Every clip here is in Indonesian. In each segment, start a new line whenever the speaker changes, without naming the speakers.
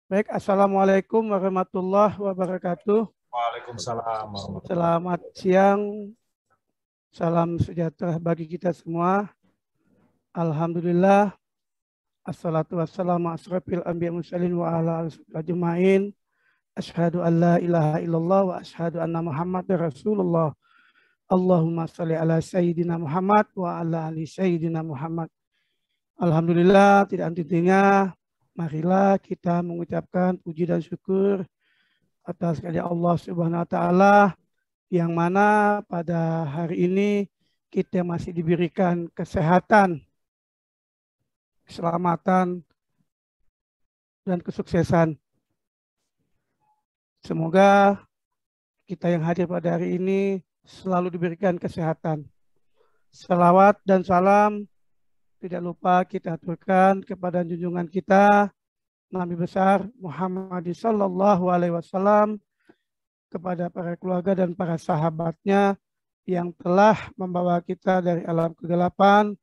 Baik, Assalamualaikum warahmatullahi wabarakatuh.
Waalaikumsalam warahmatullahi
Selamat siang, salam sejahtera bagi kita semua. Alhamdulillah, assalatu wassalamu asrafil anbiya mursalin wa ala alihi ajmain. Asyhadu an la ilaha illallah wa asyhadu anna Muhammadar Rasulullah. Allahumma shalli ala sayyidina Muhammad wa ala ali sayyidina Muhammad. Alhamdulillah, tidak henti-hentinya marilah kita mengucapkan puji dan syukur atas karya Allah Subhanahu wa taala yang mana pada hari ini kita masih diberikan kesehatan, keselamatan, dan kesuksesan. Semoga kita yang hadir pada hari ini selalu diberikan kesehatan. Salawat dan salam tidak lupa kita aturkan kepada junjungan kita Nabi besar Muhammad sallallahu alaihi wasallam, kepada para keluarga dan para sahabatnya yang telah membawa kita dari alam kegelapan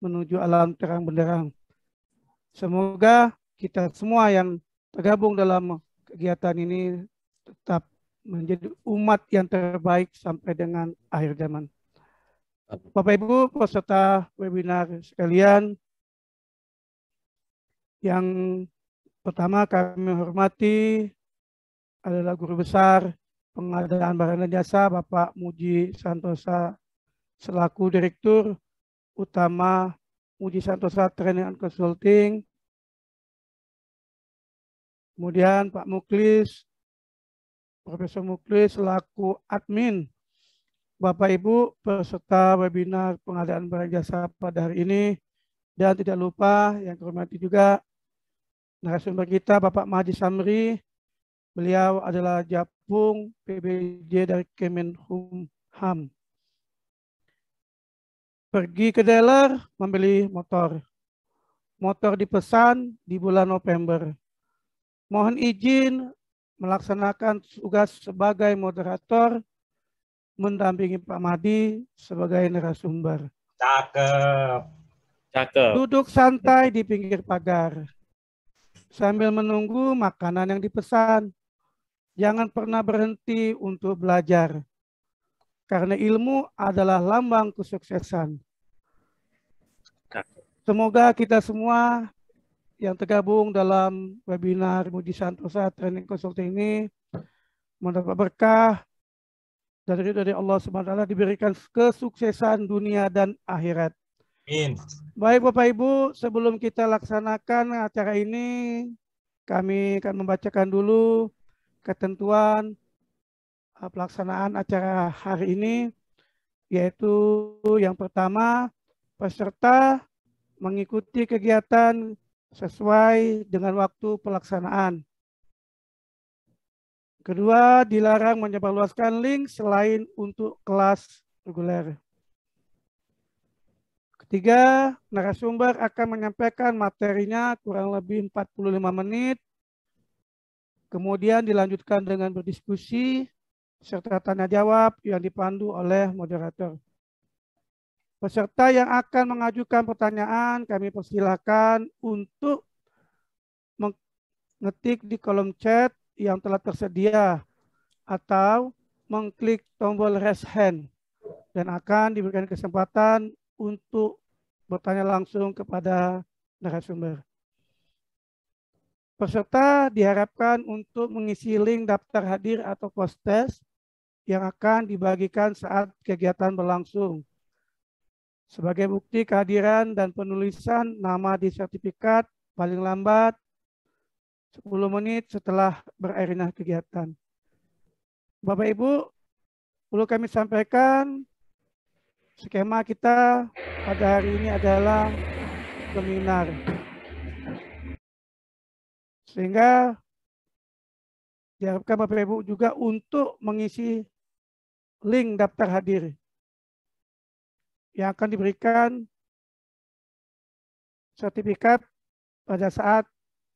menuju alam terang benderang. Semoga kita semua yang tergabung dalam kegiatan ini tetap menjadi umat yang terbaik sampai dengan akhir zaman. Bapak Ibu peserta webinar sekalian, yang pertama kami hormati adalah Guru Besar Pengadaan Barang dan Jasa Bapak Muji Santosa selaku Direktur Utama Muji Santosa Training and Consulting. Kemudian Pak Muklis, Profesor Muklis selaku admin. Bapak Ibu peserta webinar pengadaan barang jasa pada hari ini, dan tidak lupa yang kehormati juga narasumber kita Bapak Mahdi Samri. Beliau adalah Japung PBJ dari Kemenkumham. Pergi ke dealer membeli motor. Motor dipesan di bulan November. Mohon izin melaksanakan tugas sebagai moderator, mendampingi Pak Mahdi sebagai narasumber.
Cakep. Cakep.
Duduk santai di pinggir pagar sambil menunggu makanan yang dipesan. Jangan pernah berhenti untuk belajar, karena ilmu adalah lambang kesuksesan. Semoga kita semua yang tergabung dalam webinar Muji Santosa Training Consulting ini mendapat berkah dari Allah SWT, diberikan kesuksesan dunia dan akhirat.
Amin.
Baik Bapak Ibu, sebelum kita laksanakan acara ini, kami akan membacakan dulu ketentuan pelaksanaan acara hari ini, yaitu yang pertama, peserta mengikuti kegiatan sesuai dengan waktu pelaksanaan. Kedua, dilarang menyebarluaskan link selain untuk kelas reguler. Ketiga, narasumber akan menyampaikan materinya kurang lebih 45 menit. Kemudian dilanjutkan dengan berdiskusi serta tanya jawab yang dipandu oleh moderator. Peserta yang akan mengajukan pertanyaan kami persilakan untuk mengetik di kolom chat yang telah tersedia atau mengklik tombol raise hand, dan akan diberikan kesempatan untuk bertanya langsung kepada narasumber. Peserta diharapkan untuk mengisi link daftar hadir atau post-test yang akan dibagikan saat kegiatan berlangsung. Sebagai bukti kehadiran dan penulisan nama di sertifikat paling lambat 10 menit setelah berakhirnya kegiatan. Bapak Ibu, perlu kami sampaikan skema kita pada hari ini adalah seminar. Sehingga diharapkan Bapak Ibu juga untuk mengisi link daftar hadir yang akan diberikan sertifikat pada saat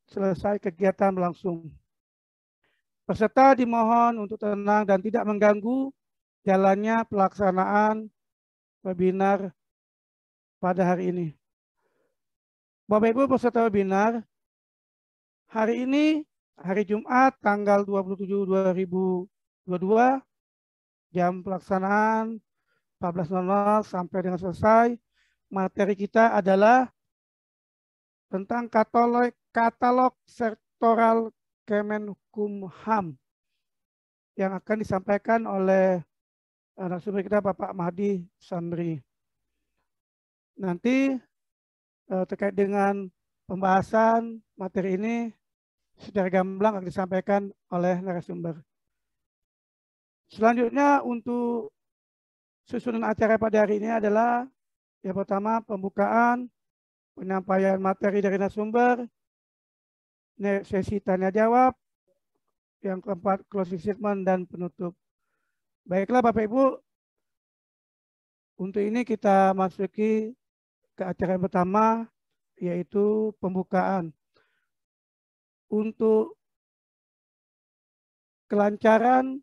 selesai kegiatan berlangsung. Peserta dimohon untuk tenang dan tidak mengganggu jalannya pelaksanaan webinar pada hari ini. Bapak Ibu peserta webinar, hari ini hari Jumat tanggal 27/2022, jam pelaksanaan 14.00 sampai dengan selesai. Materi kita adalah tentang katalog sektoral Kemenkumham yang akan disampaikan oleh narasumber kita Bapak Mahdi Samri. Nanti terkait dengan pembahasan materi ini secara gamblang akan disampaikan oleh narasumber. Selanjutnya untuk susunan acara pada hari ini adalah yang pertama pembukaan, penyampaian materi dari narasumber, sesi tanya jawab, yang keempat closing statement dan penutup. Baiklah Bapak Ibu, untuk ini kita masuki ke acara yang pertama, yaitu pembukaan. Untuk kelancaran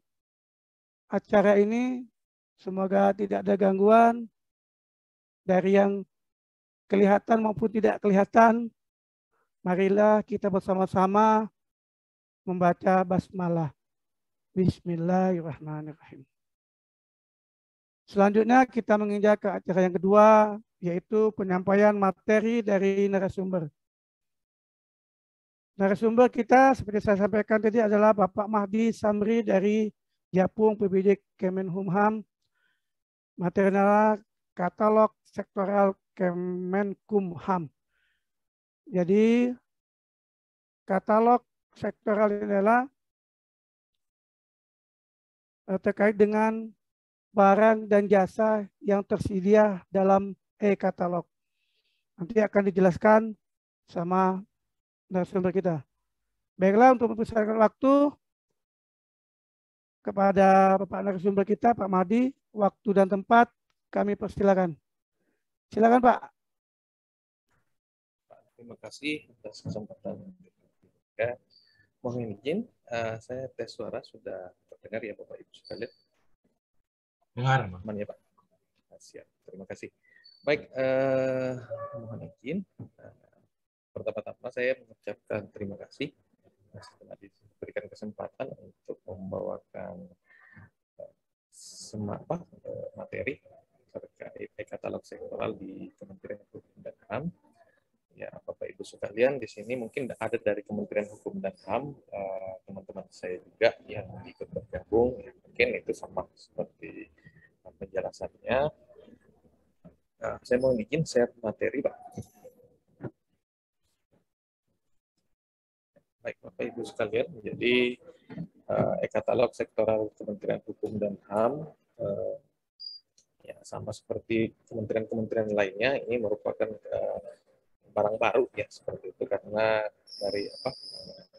acara ini, semoga tidak ada gangguan dari yang kelihatan maupun tidak kelihatan. Marilah kita bersama-sama membaca basmalah. Bismillahirrahmanirrahim. Selanjutnya kita menginjak ke acara yang kedua, yaitu penyampaian materi dari narasumber. Narasumber kita seperti saya sampaikan tadi adalah Bapak Mahdi Samri dari Japung PBD Kemenkumham. Materi adalah katalog sektoral Kemenkumham. Jadi katalog sektoral ini adalah terkait dengan barang dan jasa yang tersedia dalam e-katalog. Nanti akan dijelaskan sama narasumber kita. Baiklah, untuk mempersiapkan waktu kepada Bapak narasumber kita, Pak Mahdi, waktu dan tempat kami persilakan. Silakan Pak.
Terima kasih atas kesempatan. Ya, mohon izin, saya tes suara sudah terdengar ya Bapak Ibu sekalian.
Dengar,
Aman ya Pak. Siap, terima kasih. Baik, mohon izin. Pertama-tama saya mengucapkan terima kasih setelah diberikan kesempatan untuk membawakan materi terkait katalog sektoral di Kementerian Hukum dan HAM. Ya, Bapak Ibu sekalian, di sini mungkin ada dari Kementerian Hukum dan HAM, teman-teman saya juga yang ikut bergabung, ya, mungkin itu sama seperti penjelasannya. Saya mohon izin share materi, Pak. Baik, Bapak Ibu sekalian, jadi e-katalog sektoral Kementerian Hukum dan HAM, ya sama seperti kementerian-kementerian lainnya, ini merupakan barang baru ya seperti itu, karena dari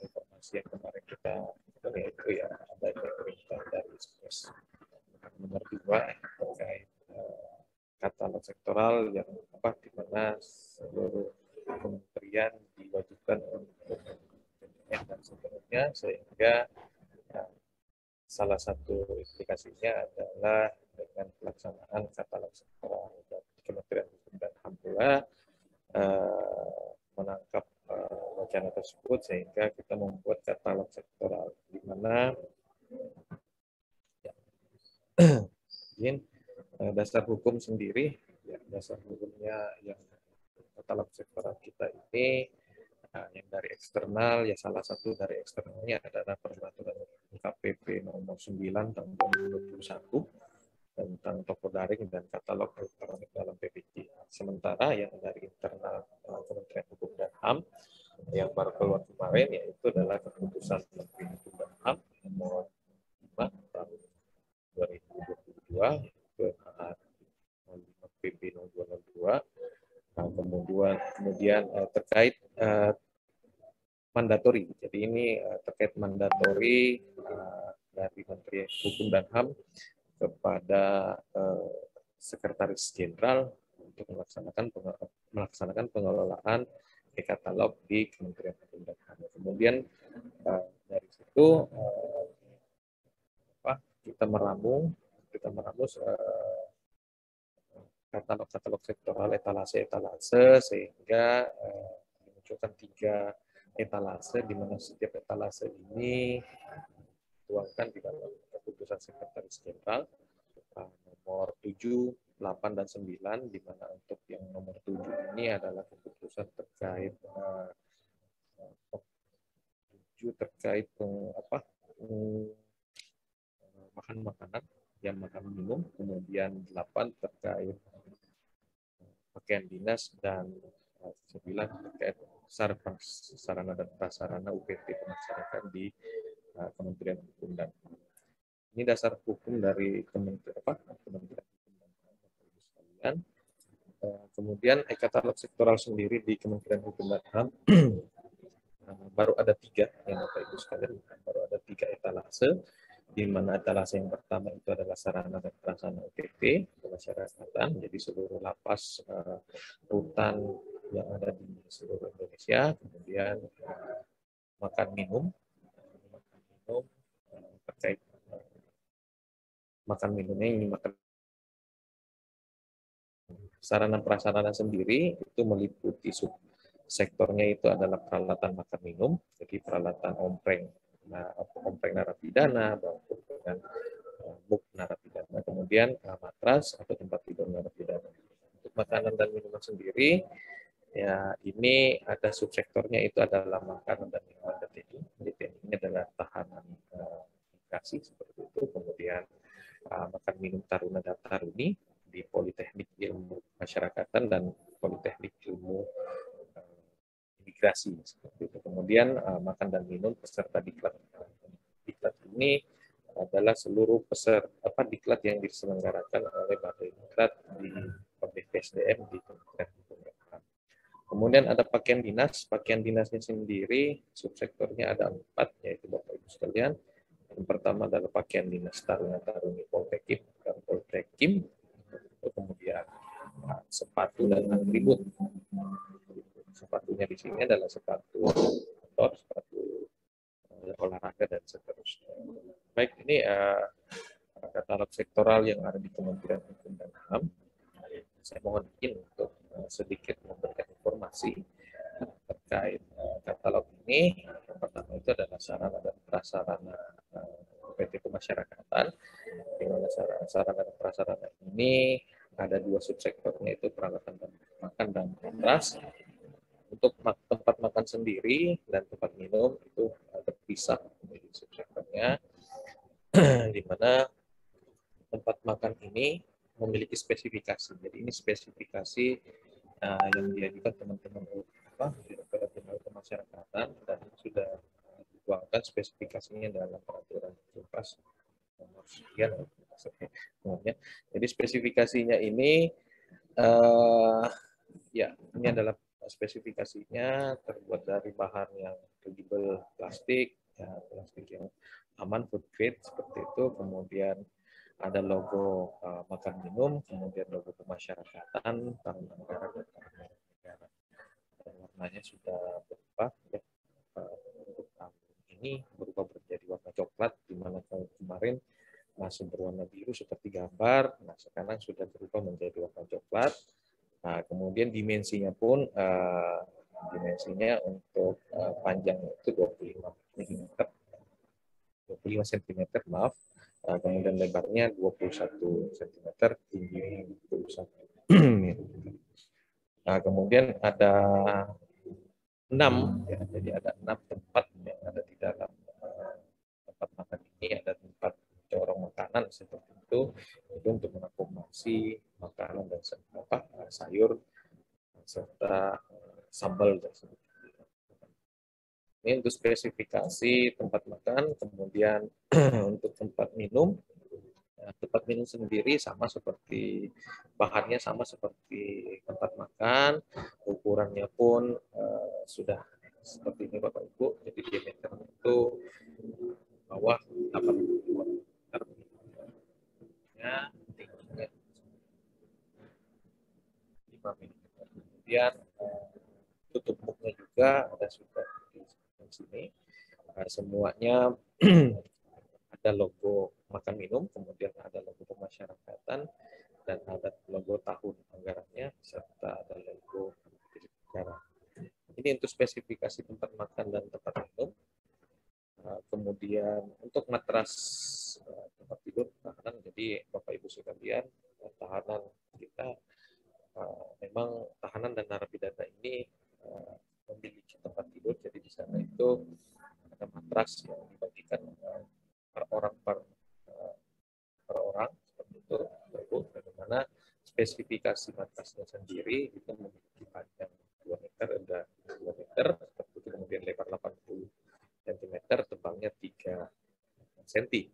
informasi yang kemarin kita itu ya ada perintah dari Spes nomor 2 terkait katalog sektoral yang di mana seluruh kementerian diwajibkan untuk dan seterusnya, sehingga salah satu implikasinya adalah dengan pelaksanaan katalog sektoral dari Kementerian Hukum dan HAM pula menangkap wacana tersebut, sehingga kita membuat katalog sektoral di mana dasar hukum sendiri, ya, dasar hukumnya yang katalog sektoral kita ini yang dari eksternal, ya salah satu dari eksternalnya adalah peraturan KPP nomor 9 tahun 2021 tentang toko daring dan katalog elektronik dalam PPJ. Sementara yang dari internal Kementerian Hukum dan HAM yang baru keluar kemarin, yaitu adalah keputusan Menteri Hukum dan HAM nomor 5 tahun 2022, yaitu PP 0202. Kemudian terkait mandatori. Jadi ini terkait mandatori dari Menteri Hukum dan HAM kepada Sekretaris Jenderal untuk melaksanakan pengelolaan e-katalog di Kementerian Hukum dan HAM. Kemudian dari situ kita meramu katalog sektoral etalase sehingga dimunculkan 3 etalase, di mana setiap etalase ini dituangkan di dalam keputusan Sekretaris Jenderal nomor 7, 8, dan 9, di mana untuk yang nomor 7 ini adalah keputusan terkait makan makanan, yang makan minum, kemudian 8 terkait pakaian dinas, dan 9 terkait sarana dan prasarana UPT pemasyarakat di Kementerian Hukum dan HAM. Ini dasar hukum dari Kementerian Hukum dan HAM. Kemudian e-katalog sektoral sendiri di Kementerian Hukum dan HAM baru ada 3 yang Bapak Ibu sekalian, baru ada 3 etalase, di mana etalase yang pertama itu adalah sarana dan prasarana UPT pemasyarakatan, jadi seluruh lapas rutan yang ada di seluruh Indonesia. Kemudian makan minum terkait makan minumnya ini makan sarana prasarana sendiri itu meliputi sektornya itu adalah peralatan makan minum, jadi peralatan ompreng narapidana, dengan buk narapidana, kemudian matras atau tempat tidur narapidana. Untuk makanan dan minuman sendiri, ya ini ada subsektornya itu adalah makanan dan minuman DTI. DTI ini adalah tahanan imigrasi seperti itu, kemudian makan minum taruna dan taruni di Politeknik Ilmu Masyarakatan dan Politeknik Ilmu Imigrasi seperti itu. Kemudian makan dan minum peserta diklat. Diklat ini adalah seluruh peserta diklat yang diselenggarakan oleh Badan Diklat di PSDM di Kementerian Hukum dan HAM. Kemudian ada pakaian dinas. Pakaian dinasnya sendiri subsektornya ada 4, yaitu Bapak Ibu sekalian. Yang pertama adalah pakaian dinas taruna taruni Poltekim dan Poltekim. Kemudian sepatu dan atribut. Sepatunya di sini adalah sepatu outdoor, sepatu olahraga, dan seterusnya. Baik, ini katalog sektoral yang ada di Kementerian Hukum dan HAM. Saya mohon izin untuk sedikit memberikan informasi terkait katalog ini. Yang pertama itu adalah sarana dan prasarana UPT pemasyarakatan, di mana sarana dan prasarana ini ada 2 subsektornya, itu peralatan makan dan matras. Untuk tempat makan sendiri dan tempat minum itu terpisah menjadi subsektornya, di mana tempat makan ini memiliki spesifikasi. Jadi ini spesifikasi yang diajukan teman-teman Direktorat Jenderal Pemasyarakatan, dan sudah dituangkan spesifikasinya dalam peraturan Kepres nomor sekian. Jadi spesifikasinya ini ini adalah spesifikasinya terbuat dari bahan yang kredibel, plastik yang aman, food grade seperti itu. Kemudian ada logo makan minum, kemudian logo pemasyarakatan, tahun anggaran, dan tahun negara. Warnanya sudah berubah. Untuk tahun ini berubah menjadi warna coklat, di mana kemarin masih berwarna biru seperti gambar. Nah, sekarang sudah berubah menjadi warna coklat. Nah, kemudian dimensinya pun untuk panjang itu 25 cm, maaf. Kemudian lebarnya 21 cm, tingginya 21 mm. Nah, kemudian ada 6, ya, jadi ada 6 tempat yang ada di dalam tempat makan ini. Ada tempat corong makanan seperti itu untuk mengakomodasi makanan dan sayur serta sambal dan sebagainya. Ini untuk spesifikasi tempat makan. Kemudian untuk tempat minum sendiri sama seperti bahannya, sama seperti tempat makan, ukurannya pun sudah seperti ini Bapak Ibu. Jadi diameternya itu bawah 82 meter, tingginya 5 mm. Kemudian tutup muknya juga ada sudah di sini. Semuanya ada logo makan minum, kemudian ada logo pemasyarakatan, dan ada logo tahun anggarannya, serta ada logo negara. Ini ini untuk spesifikasi tempat makan dan tempat minum. Kemudian untuk matras tempat tidur tahanan, jadi Bapak Ibu sekalian, tahanan kita memang tahanan dan narapidana ini memiliki tempat tidur, jadi di sana itu ada matras yang dibagikan per orang per orang seperti itu, bagaimana spesifikasi matrasnya sendiri itu memiliki panjang 2 meter, ada 2 meter, seperti itu, kemudian lebar 80 cm, tebangnya 3 cm.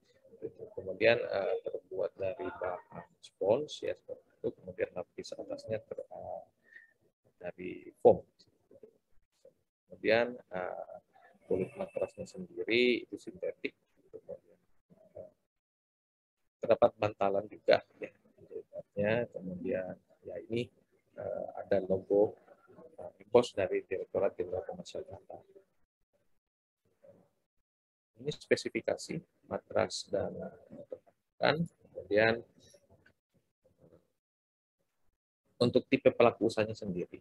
Kemudian terbuat dari bahan spons, ya seperti itu, kemudian lapis atasnya dari foam. Kemudian kulit matrasnya sendiri itu sintetik. Terdapat bantalan juga, ya. Kemudian ya ini ada logo emboss dari Direktorat Jenderal Pemasyarakatan. Ini spesifikasi matras dan kemudian untuk tipe pelaku usahanya sendiri.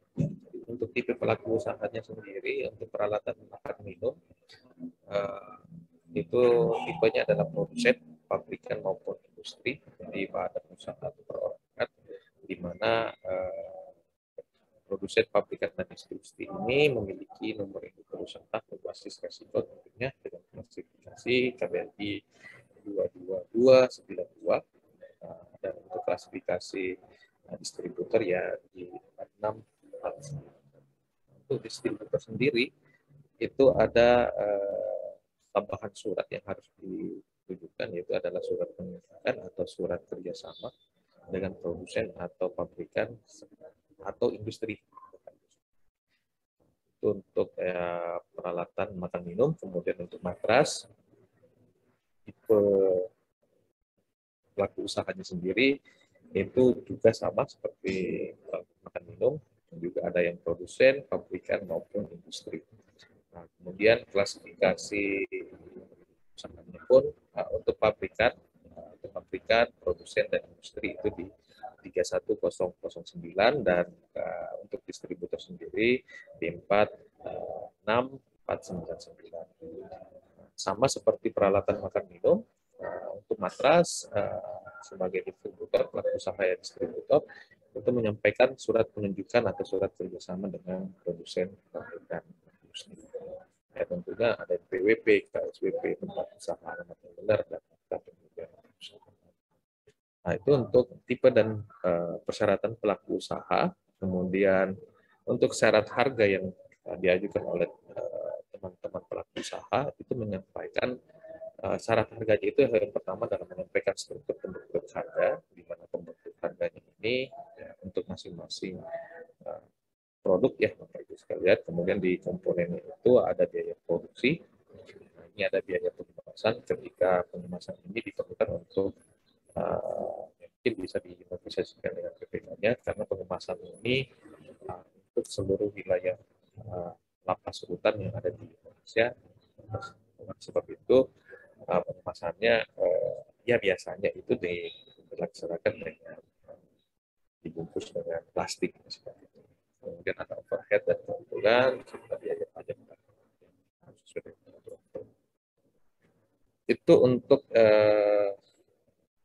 Untuk tipe pelaku usahanya sendiri, untuk peralatan makan minum, itu tipenya adalah produsen, pabrikan maupun industri, jadi badan usaha atau perorangan, di mana produsen, pabrikan, dan industri ini memiliki nomor induk perusahaan berbasis resiko tentunya dengan klasifikasi KBRI 22292, dan untuk klasifikasi distributor ya di 649. Untuk distributor sendiri itu ada tambahan surat yang harus ditujukan, yaitu adalah surat penyitaan atau surat kerjasama dengan produsen atau pabrikan atau industri. Itu untuk peralatan makan minum. Kemudian untuk matras, tipe pelaku usahanya sendiri itu juga sama seperti makan minum, juga ada yang produsen, pabrikan maupun industri. Nah, kemudian klasifikasi usahanya pun untuk pabrikan, produsen, dan industri itu di 31009, dan untuk distributor sendiri di 46499. Sama seperti peralatan makan minum, untuk matras sebagai distributor, pelaku usaha ya distributor, itu menyampaikan surat penunjukan atau surat kerjasama dengan produsen, pabrikan, industri. Ya, tentunya ada PWP, KSWP, tempat usaha alamat yang benar, dan kemudian usaha. Nah, itu untuk tipe dan persyaratan pelaku usaha. Kemudian untuk syarat harga yang diajukan oleh teman-teman pelaku usaha itu menyampaikan syarat harganya itu yang pertama adalah menyampaikan struktur pembentuk harga, di mana pembentuk harganya ini ya, untuk masing-masing produk ya Bapak Ibu sekalian. Kemudian di komponennya itu ada biaya produksi. Nah, ini ada biaya pengemasan. Ketika pengemasan ini diperlukan untuk mungkin bisa dinegosiasikan dengan PPK-nya, karena pengemasan ini untuk seluruh wilayah lapas rutan yang ada di Indonesia. Sebab itu pengemasannya ya biasanya itu dilaksanakan dengan dibungkus dengan plastik seperti itu. Kemudian ada overhead dan keuntungan serta biaya pajak. Itu untuk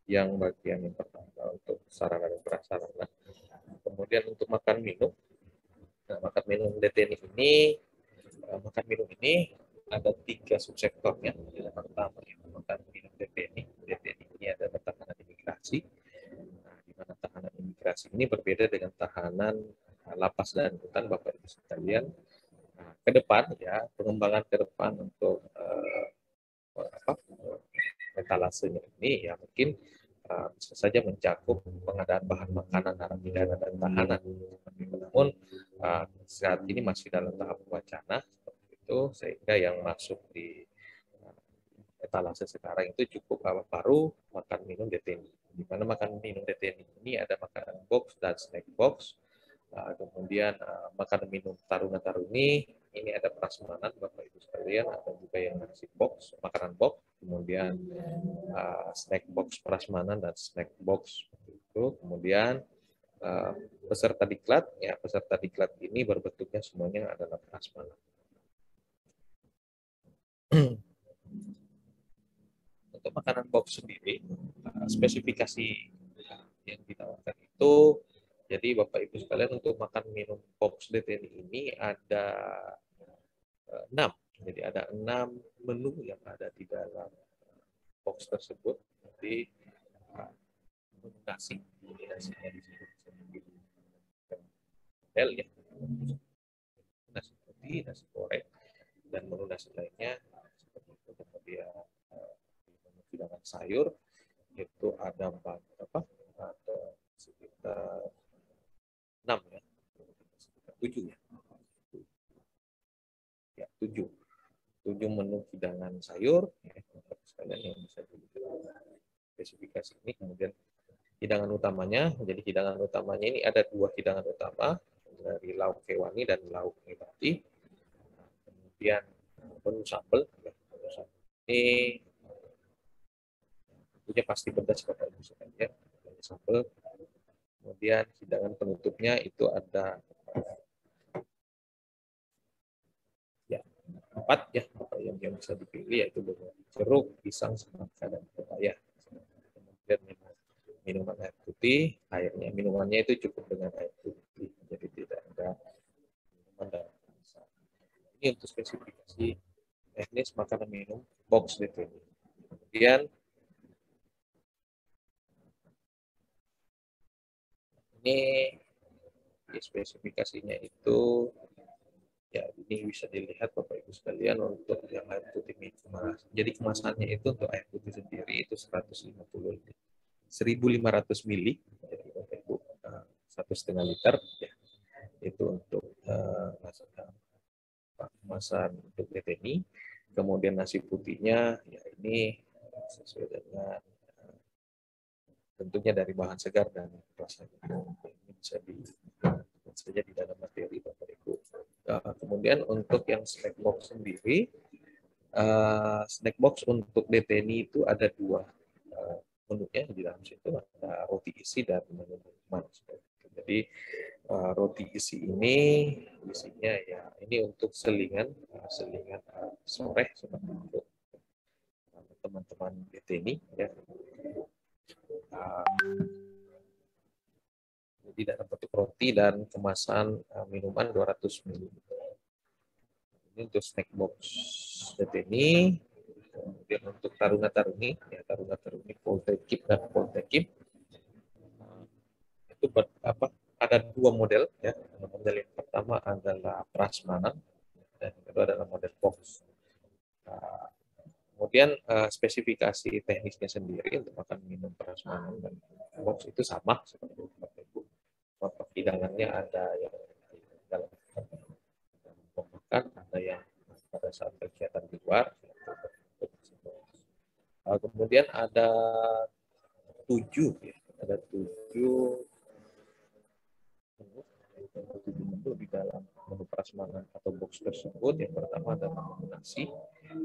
yang bagian yang pertama untuk sarana dan prasarana. Kemudian untuk makan minum, makan minum DTNI ini, ada 3 subsektornya. Yang pertama makan minum DTNI. DTNI ini adalah tahanan imigrasi. Nah, di mana tahanan imigrasi ini berbeda dengan tahanan lapas dan rutan, Bapak Ibu sekalian. Nah, ke depan ya, pengembangan ke depan untuk etalasenya ini ya mungkin bisa saja mencakup pengadaan bahan makanan narapidana dan tahanan. Namun saat ini masih dalam tahap wacana seperti itu, sehingga yang masuk di etalase sekarang itu cukup baru makan minum DTNI. Di mana makan minum DTNI ini ada makanan box dan snack box. Kemudian makanan minum taruna-taruni ini ada prasmanan Bapak Ibu sekalian, ada juga yang nasi box, makanan box, kemudian snack box prasmanan dan snack box itu. Kemudian peserta diklat, ya peserta diklat ini berbentuknya semuanya adalah prasmanan. Untuk makanan box sendiri, spesifikasi yang ditawarkan itu, jadi Bapak Ibu sekalian untuk makan minum box DTNI ini ada 6. Jadi ada 6 menu yang ada di dalam box tersebut. Jadi nasi, nasinya di sini model ya, nasi putih, nasi goreng, dan menu nasi lainnya seperti itu. Kemudian hidangan sayur itu ada berapa? Ada sekitar 6 ya, sekitar 7 ya. Ya, 7 menu hidangan sayur ya, sekalian yang bisa spesifikasi ini. Kemudian hidangan utamanya, jadi hidangan utamanya ini ada 2 hidangan utama dari lauk hewani dan lauk nabati. Kemudian menu sambal, ya, menu sambal ini tentunya pasti pedas Bapak Ibu sekalian, menu sambal. Kemudian hidangan penutupnya itu ada ya 4 ya yang bisa dipilih, yaitu jeruk, pisang, semangka, dan pepaya. Kemudian minuman air putih, airnya minumannya itu cukup dengan air putih, jadi tidak ada minuman dalam kemasan. Ini untuk spesifikasi teknis makanan minum box itu. Kemudian ini spesifikasinya itu ya, ini bisa dilihat Bapak Ibu sekalian untuk yang air putih kemas. Jadi kemasannya itu untuk air putih sendiri itu 150 1.500 mili, jadi Bapak Ibu 1,5 liter ya. Itu untuk kemasan untuk DTNI. Kemudian nasi putihnya ya ini sesuai dengan tentunya dari bahan segar dan rasanya. Ini bisa saja di dalam materi Bapak Ibu. Kemudian untuk yang snack box sendiri, snack box untuk DTNI itu ada 2 menunya di dalam situ, ada roti isi dan menu manis. Jadi roti isi ini isinya ya ini untuk selingan sore seperti untuk teman-teman DTNI ya. Jadi dalam bentuk roti dan kemasan minuman 200 ml. Ini untuk snack box DTNI. Kemudian untuk taruna-taruni, ya taruna-taruni Poltekip dan Poltekip, itu ada 2 model ya. Model yang pertama adalah prasmanan dan yang kedua adalah model box. Kemudian spesifikasi teknisnya sendiri untuk makan minum prasmanan dan box itu sama seperti itu. Hidangannya ada yang dalam makan, ada yang pada saat kegiatan di luar. Kemudian ada 7 ya, ada 7 menu di dalam menu prasmanan atau box tersebut. Yang pertama adalah menu nasi,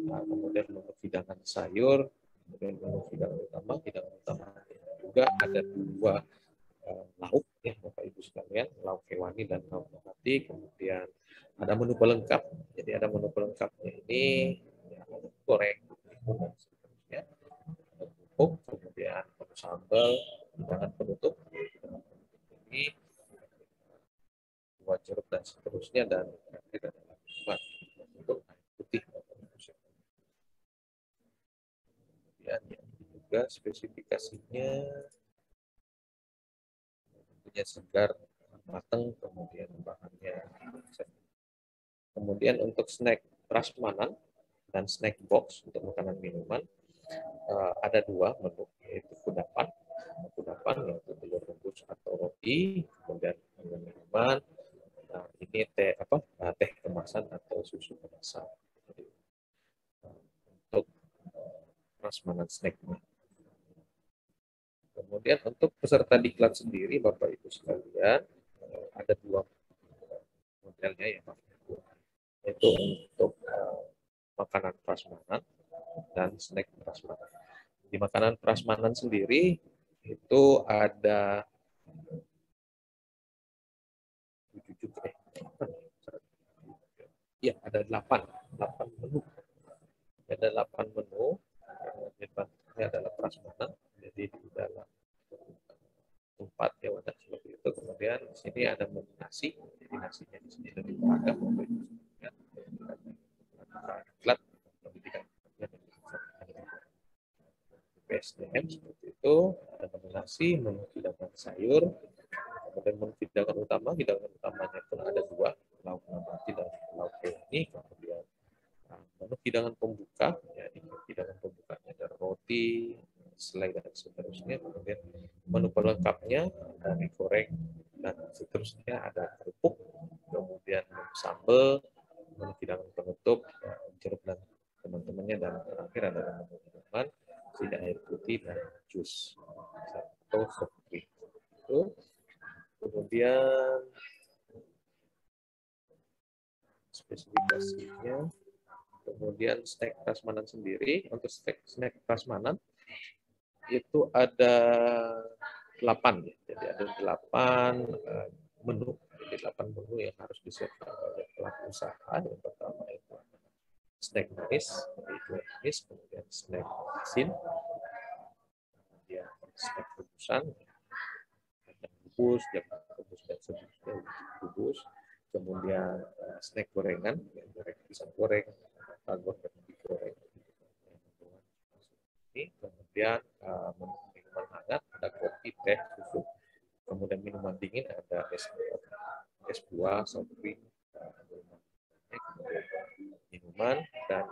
kemudian menu hidangan sayur, kemudian menu hidangan utama juga ada 2 lauk ya Bapak Ibu sekalian, lauk hewani dan lauk nabati. Kemudian ada menu pelengkap, jadi ada menu pelengkapnya ini ya, goreng dan seterusnya, kemudian menu sambal, hidangan penutup ini 2 jeruk dan seterusnya, dan tidak ada untuk air putih. Kemudian yang juga spesifikasinya tentunya segar, matang, kemudian bahannya. Kemudian untuk snack prasmanan dan snack box untuk makanan minuman ada 2 menu, yaitu kudapan yaitu telur rebus atau roti, kemudian minuman. Nah, ini teh kemasan atau susu kemasan untuk prasmanan snacknya. Kemudian untuk peserta diklat sendiri Bapak Ibu sekalian ada 2 modelnya ya Bapak Ibu, yaitu untuk makanan prasmanan dan snack prasmanan. Di makanan prasmanan sendiri itu ada juga. Ya, ada 8 menu. Ada 8 menu. Ini adalah prasmanan. Jadi di dalam tempat ya wadah seperti itu. Kemudian di sini ada menu nasi. Jadi nasinya di sini lebih beragam. Diklat pendidikan PSDM seperti itu. Ada menu nasi, menu hidangan sayur, kemudian menu hidangan utamanya pun ada 2, lauk nabati dan lauk ini. Kemudian menu hidangan pembuka, ya, hidangan pembukanya ada roti, selai dan seterusnya. Kemudian menu pelengkapnya ada mie goreng dan seterusnya, ada kerupuk, kemudian menu sambal, menu hidangan penutup, ya, jeruk dan teman-temannya, dan terakhir ada menu minuman, sida air putih dan jus atau soft drink. Kemudian spesifikasinya, kemudian snack prasmanan sendiri. Untuk snack prasmanan itu ada 8 ya. Jadi ada 8 menu. Jadi 8 menu yang harus disiapkan oleh pelaku usaha. Yang pertama itu snack manis, kemudian snack asin, kemudian snack rebusan, rebus dan seterusnya, kemudian snack gorengan, pisang goreng, tagor dan digoreng. Kemudian minuman hangat, ada kopi, teh, susu. Kemudian minuman dingin ada es buah, soft drink, kemudian minuman, dan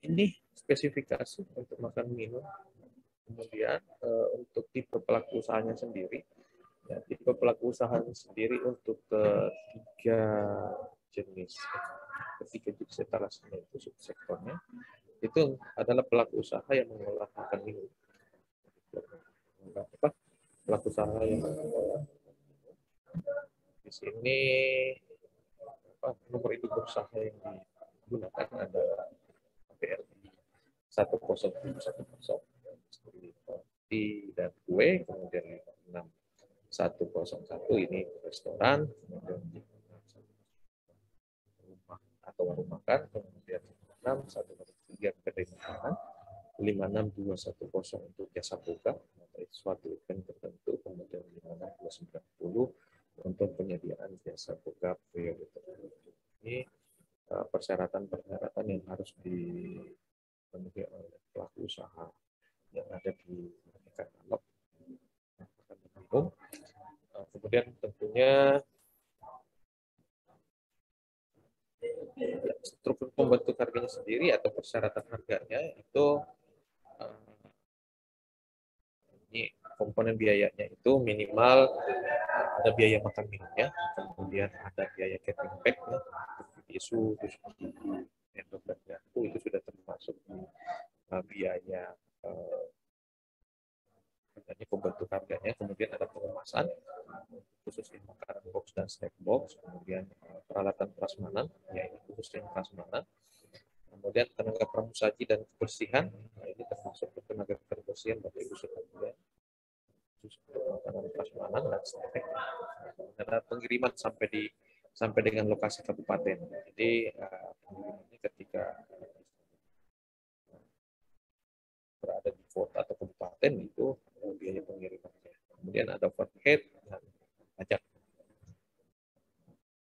ini spesifikasi untuk makan minum. Kemudian untuk tipe pelaku usahanya sendiri, ya, tipe pelaku usahanya sendiri untuk ketiga jenis etalasenya itu subsektornya itu adalah pelaku usaha yang mengolah makan minum. Pelaku usaha yang di sini nomor induk usaha yang digunakan ada BRI 10710 roti dan kue, kemudian 6101 ini restoran, kemudian rumah atau warung makan, kemudian 6103 kedai makanan, 56210 untuk jasa buka atau suatu event tertentu, kemudian 56290 untuk penyediaan jasa buka prioritas. Ini persyaratan-persyaratan yang harus dipenuhi oleh pelaku usaha yang ada di katalog umum. Kemudian tentunya struktur pembentuk harganya sendiri atau persyaratan harganya itu ini komponen biayanya itu minimal ada biaya makan minumnya, kemudian ada biaya catering pack, tisu, endok dan garpu itu sudah termasuk di biaya pembentuk harganya. Kemudian ada pengemasan khusus makanan box dan snack box, kemudian peralatan prasmanan, yaitu khususnya prasmanan, kemudian tenaga pramusaji dan kebersihan, nah ini termasuk tenaga kebersihan Bapak Ibu sekalian, khusus makanan prasmanan dan snack. Ada pengiriman sampai dengan lokasi kabupaten. Jadi pengirimannya ketika berada di kota atau kabupaten itu biaya pengirimannya. Kemudian ada overhead dan pajak.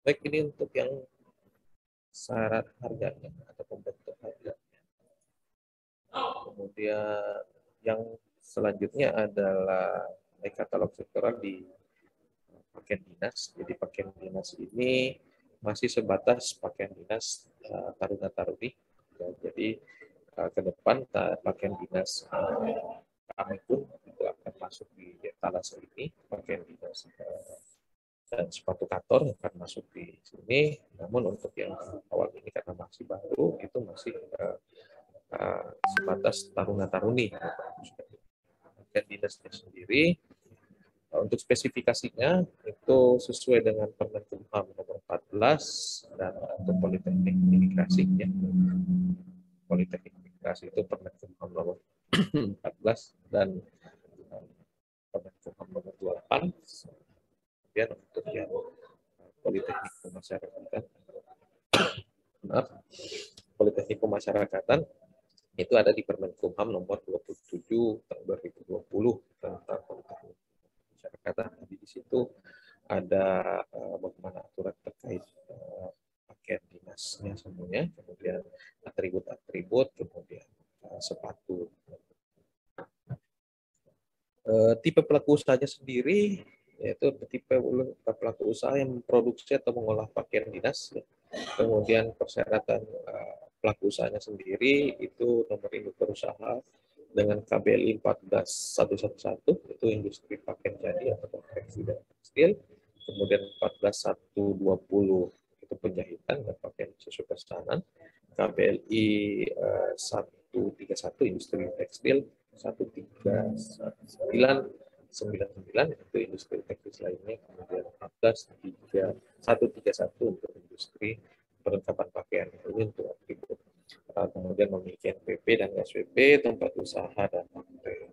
Baik, ini untuk yang syarat harganya atau pembentuk harganya. Kemudian yang selanjutnya adalah katalog sektoral di pakaian dinas. Jadi pakaian dinas ini masih sebatas pakaian dinas taruna-taruni. Ya, jadi ke depan pakaian dinas kami pun itu akan masuk di etalase ini, pakaian dinas dan sepatu kantor akan masuk di sini. Namun untuk yang awal ini karena masih baru itu masih sebatas taruna-taruni. Pakaian dinasnya sendiri untuk spesifikasinya itu sesuai dengan Permen-Kumham nomor 14 dan untuk Politeknik Imigrasi ya. Politeknik Imigrasi itu Permen-Kumham nomor 14 dan Permen-Kumham nomor 28 Pemasyarakatan itu ada di Permen Kumham nomor 27 tahun 2020 tentang pemasyarakatan. Jadi di situ ada bagaimana aturan terkait pakaian dinasnya semuanya, kemudian atribut-atribut, kemudian sepatu. Tipe pelaku usahanya sendiri yaitu tipe pelaku usaha yang memproduksi atau mengolah pakaian dinas. Kemudian persyaratan pelaku usahanya sendiri itu nomor induk berusaha dengan KBLI 14111 itu industri pakaian jadi atau konveksi dan tekstil. Kemudian 14120 itu penjahitan dan pakaian sesuai pesanan. KBLI 131 industri tekstil, 13999 itu industri tekstil lainnya, kemudian 131 untuk industri perlengkapan pakaian. Ini untuk atribut. Kemudian memiliki NPP dan SWP, tempat usaha dan praktek.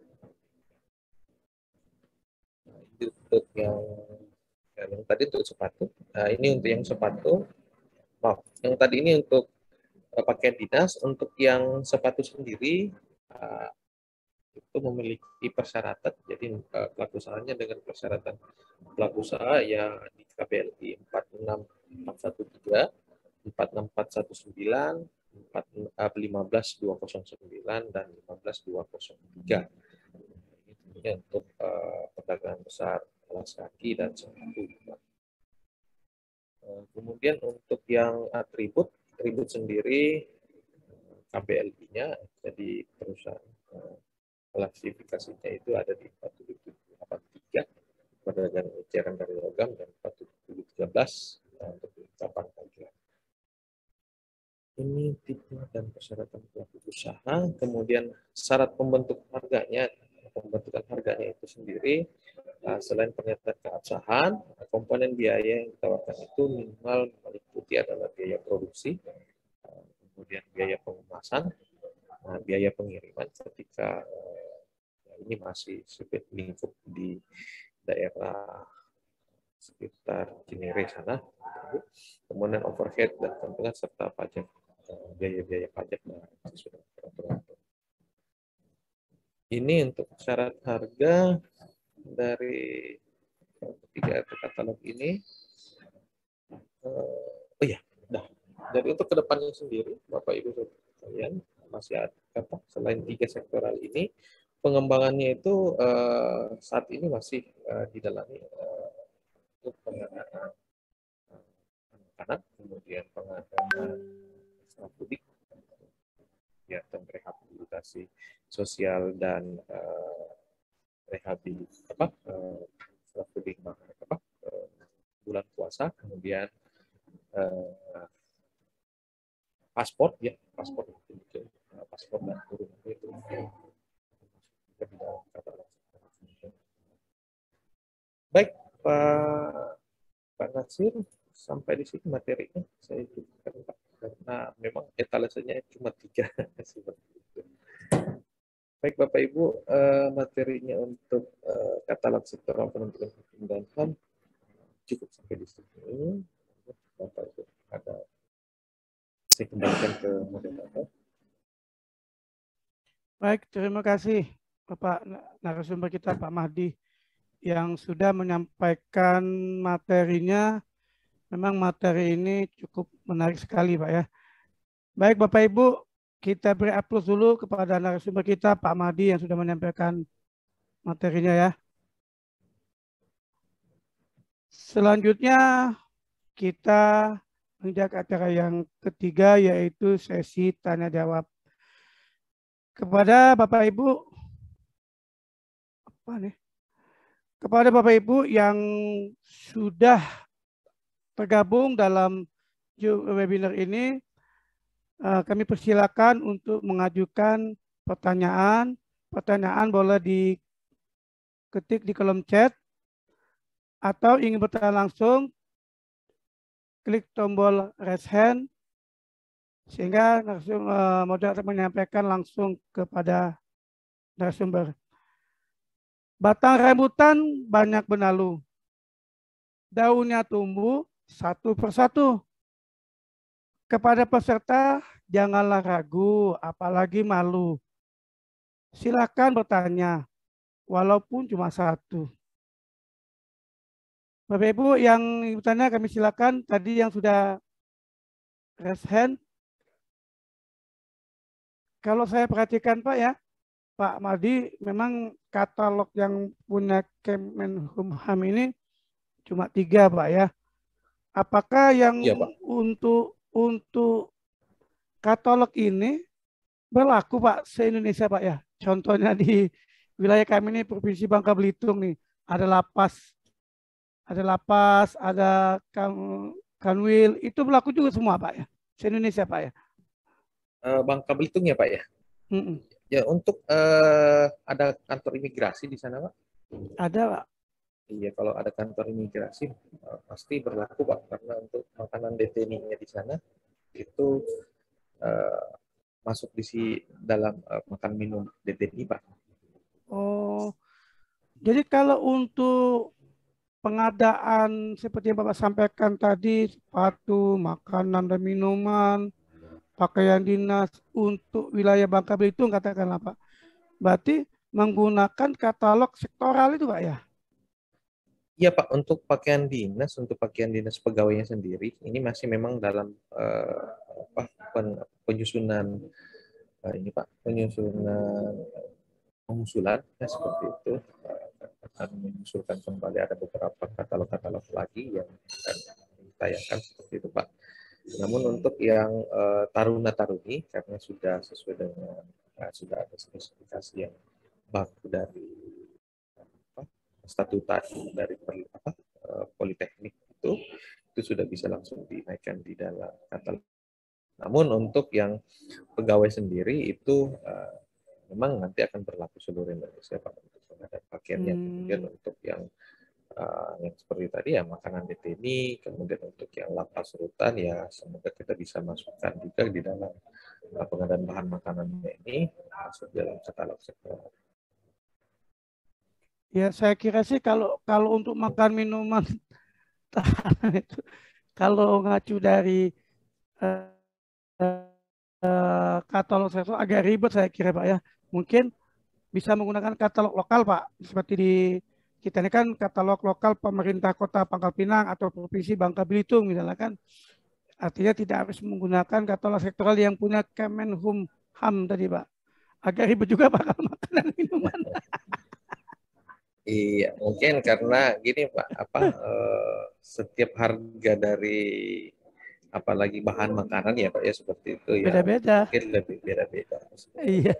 Untuk yang tadi untuk sepatu. Nah, ini untuk yang sepatu. Maaf, yang tadi ini untuk pakaian dinas. Untuk yang sepatu sendiri itu memiliki persyaratan. Jadi pelaku usahanya dengan persyaratan pelaku usaha yang di KBLI 46413, 46419, 15209 dan 15203. Ini tentunya untuk perdagangan besar alas kaki dan sepatu. Kemudian untuk yang atribut sendiri KBLI-nya jadi perusahaan klasifikasinya itu ada di 4783 perdagangan eceran dari logam dan 4713 untuk perlengkapan pakaian. Ini tipe dan persyaratan pelaku usaha. Kemudian syarat pembentukan harganya itu sendiri selain pernyataan keabsahan, komponen biaya yang ditawarkan itu minimal meliputi adalah biaya produksi, kemudian biaya pengemasan, biaya pengiriman ketika ini masih lingkup di daerah sekitar Cinere sana, kemudian overhead dan keuntungan serta pajak, biaya-biaya pajak sesuai peraturan. Ini untuk syarat harga dari ketiga katalog ini. Oh iya, jadi untuk kedepannya sendiri, Bapak Ibu sekalian, masih ada apa? Selain tiga sektoral ini, pengembangannya itu saat ini masih didalami untuk pengadaan anak, kemudian pengadaan studi, kegiatan rehabilitasi sosial dan studi bulan puasa, kemudian paspor dan turun itu. Baik, Pak Nasir, sampai di sini materinya saya cukupkan, Pak, karena memang etalasenya cuma 3 seperti itu. Baik Bapak Ibu, materinya untuk katalog sektoral penuntutan hukum dan HAM cukup sampai di sini. Bapak Ibu ada, saya kembalikan ke moderator.
Baik, terima kasih Bapak narasumber kita Pak Mahdi yang sudah menyampaikan materinya. Memang materi ini cukup menarik sekali Pak ya. Baik Bapak Ibu, kita beri aplaus dulu kepada narasumber kita Pak Mahdi yang sudah menyampaikan materinya ya. Selanjutnya kita menginjak acara yang ketiga yaitu sesi tanya jawab. Kepada Bapak Ibu yang sudah tergabung dalam webinar ini, kami persilakan untuk mengajukan pertanyaan. Pertanyaan boleh diketik di kolom chat atau ingin bertanya langsung, klik tombol raise hand sehingga moderator menyampaikan langsung kepada narasumber. Batang rambutan banyak benalu, daunnya tumbuh satu persatu. Kepada peserta janganlah ragu, apalagi malu. Silakan bertanya, walaupun cuma satu. Bapak Ibu yang bertanya kami silakan. Tadi yang sudah raise hand. Kalau saya perhatikan Pak ya, Pak Madi, memang katalog yang punya Kemenkumham ini cuma 3 Pak ya. Apakah yang
Iya, Pak.
untuk katalog ini berlaku Pak se-Indonesia Pak ya? Contohnya di wilayah kami ini Provinsi Bangka Belitung nih, ada lapas, ada kanwil, itu berlaku juga semua Pak ya? Se-Indonesia Pak ya?
Bangka Belitung ya, Pak ya?
Mm-mm.
Ya, untuk ada kantor imigrasi di sana, Pak?
Ada Pak.
Iya, kalau ada kantor imigrasi pasti berlaku, Pak, karena untuk makanan deteninya di sana itu masuk di dalam makan minum deteni, Pak.
Oh, jadi kalau untuk pengadaan seperti yang Bapak sampaikan tadi, sepatu, makanan dan minuman, pakaian dinas untuk wilayah Bangka Belitung katakanlah Pak. Berarti menggunakan katalog sektoral itu Pak ya?
Iya, Pak, untuk pakaian dinas pegawainya sendiri, ini masih memang dalam penyusunan ini Pak, penyusunan pengusulan ya, seperti itu. Akan mengusulkan kembali ada beberapa katalog-katalog lagi yang akan ditayangkan seperti itu Pak. Namun untuk yang taruna-taruni, karena sudah sesuai dengan sudah ada spesifikasi yang baku dari statuta dari politeknik itu sudah bisa langsung dinaikkan di dalam katalog. Namun untuk yang pegawai sendiri itu memang nanti akan berlaku seluruh Indonesia Pak, untuk pengadaan pakaiannya. Kemudian untuk yang seperti tadi ya makanan deteni, kemudian untuk yang lapas rutan ya semoga kita bisa masukkan juga di dalam pengadaan bahan makanannya ini masuk dalam katalog sektor.
Ya saya kira sih kalau untuk makan minuman itu kalau ngacu dari katalog sektor agak ribet saya kira Pak ya. Mungkin bisa menggunakan katalog lokal Pak. Seperti di kita ini kan katalog lokal pemerintah kota Pangkal Pinang atau provinsi Bangka Belitung misalnya kan. Artinya tidak harus menggunakan katalog sektoral yang punya Kemenkumham tadi Pak. Agak ribet juga Pak kalau makanan minuman.
Iya, mungkin karena gini Pak, setiap harga dari apalagi bahan makanan ya Pak ya seperti itu ya
Beda-beda.
mungkin lebih beda-beda.
Iya.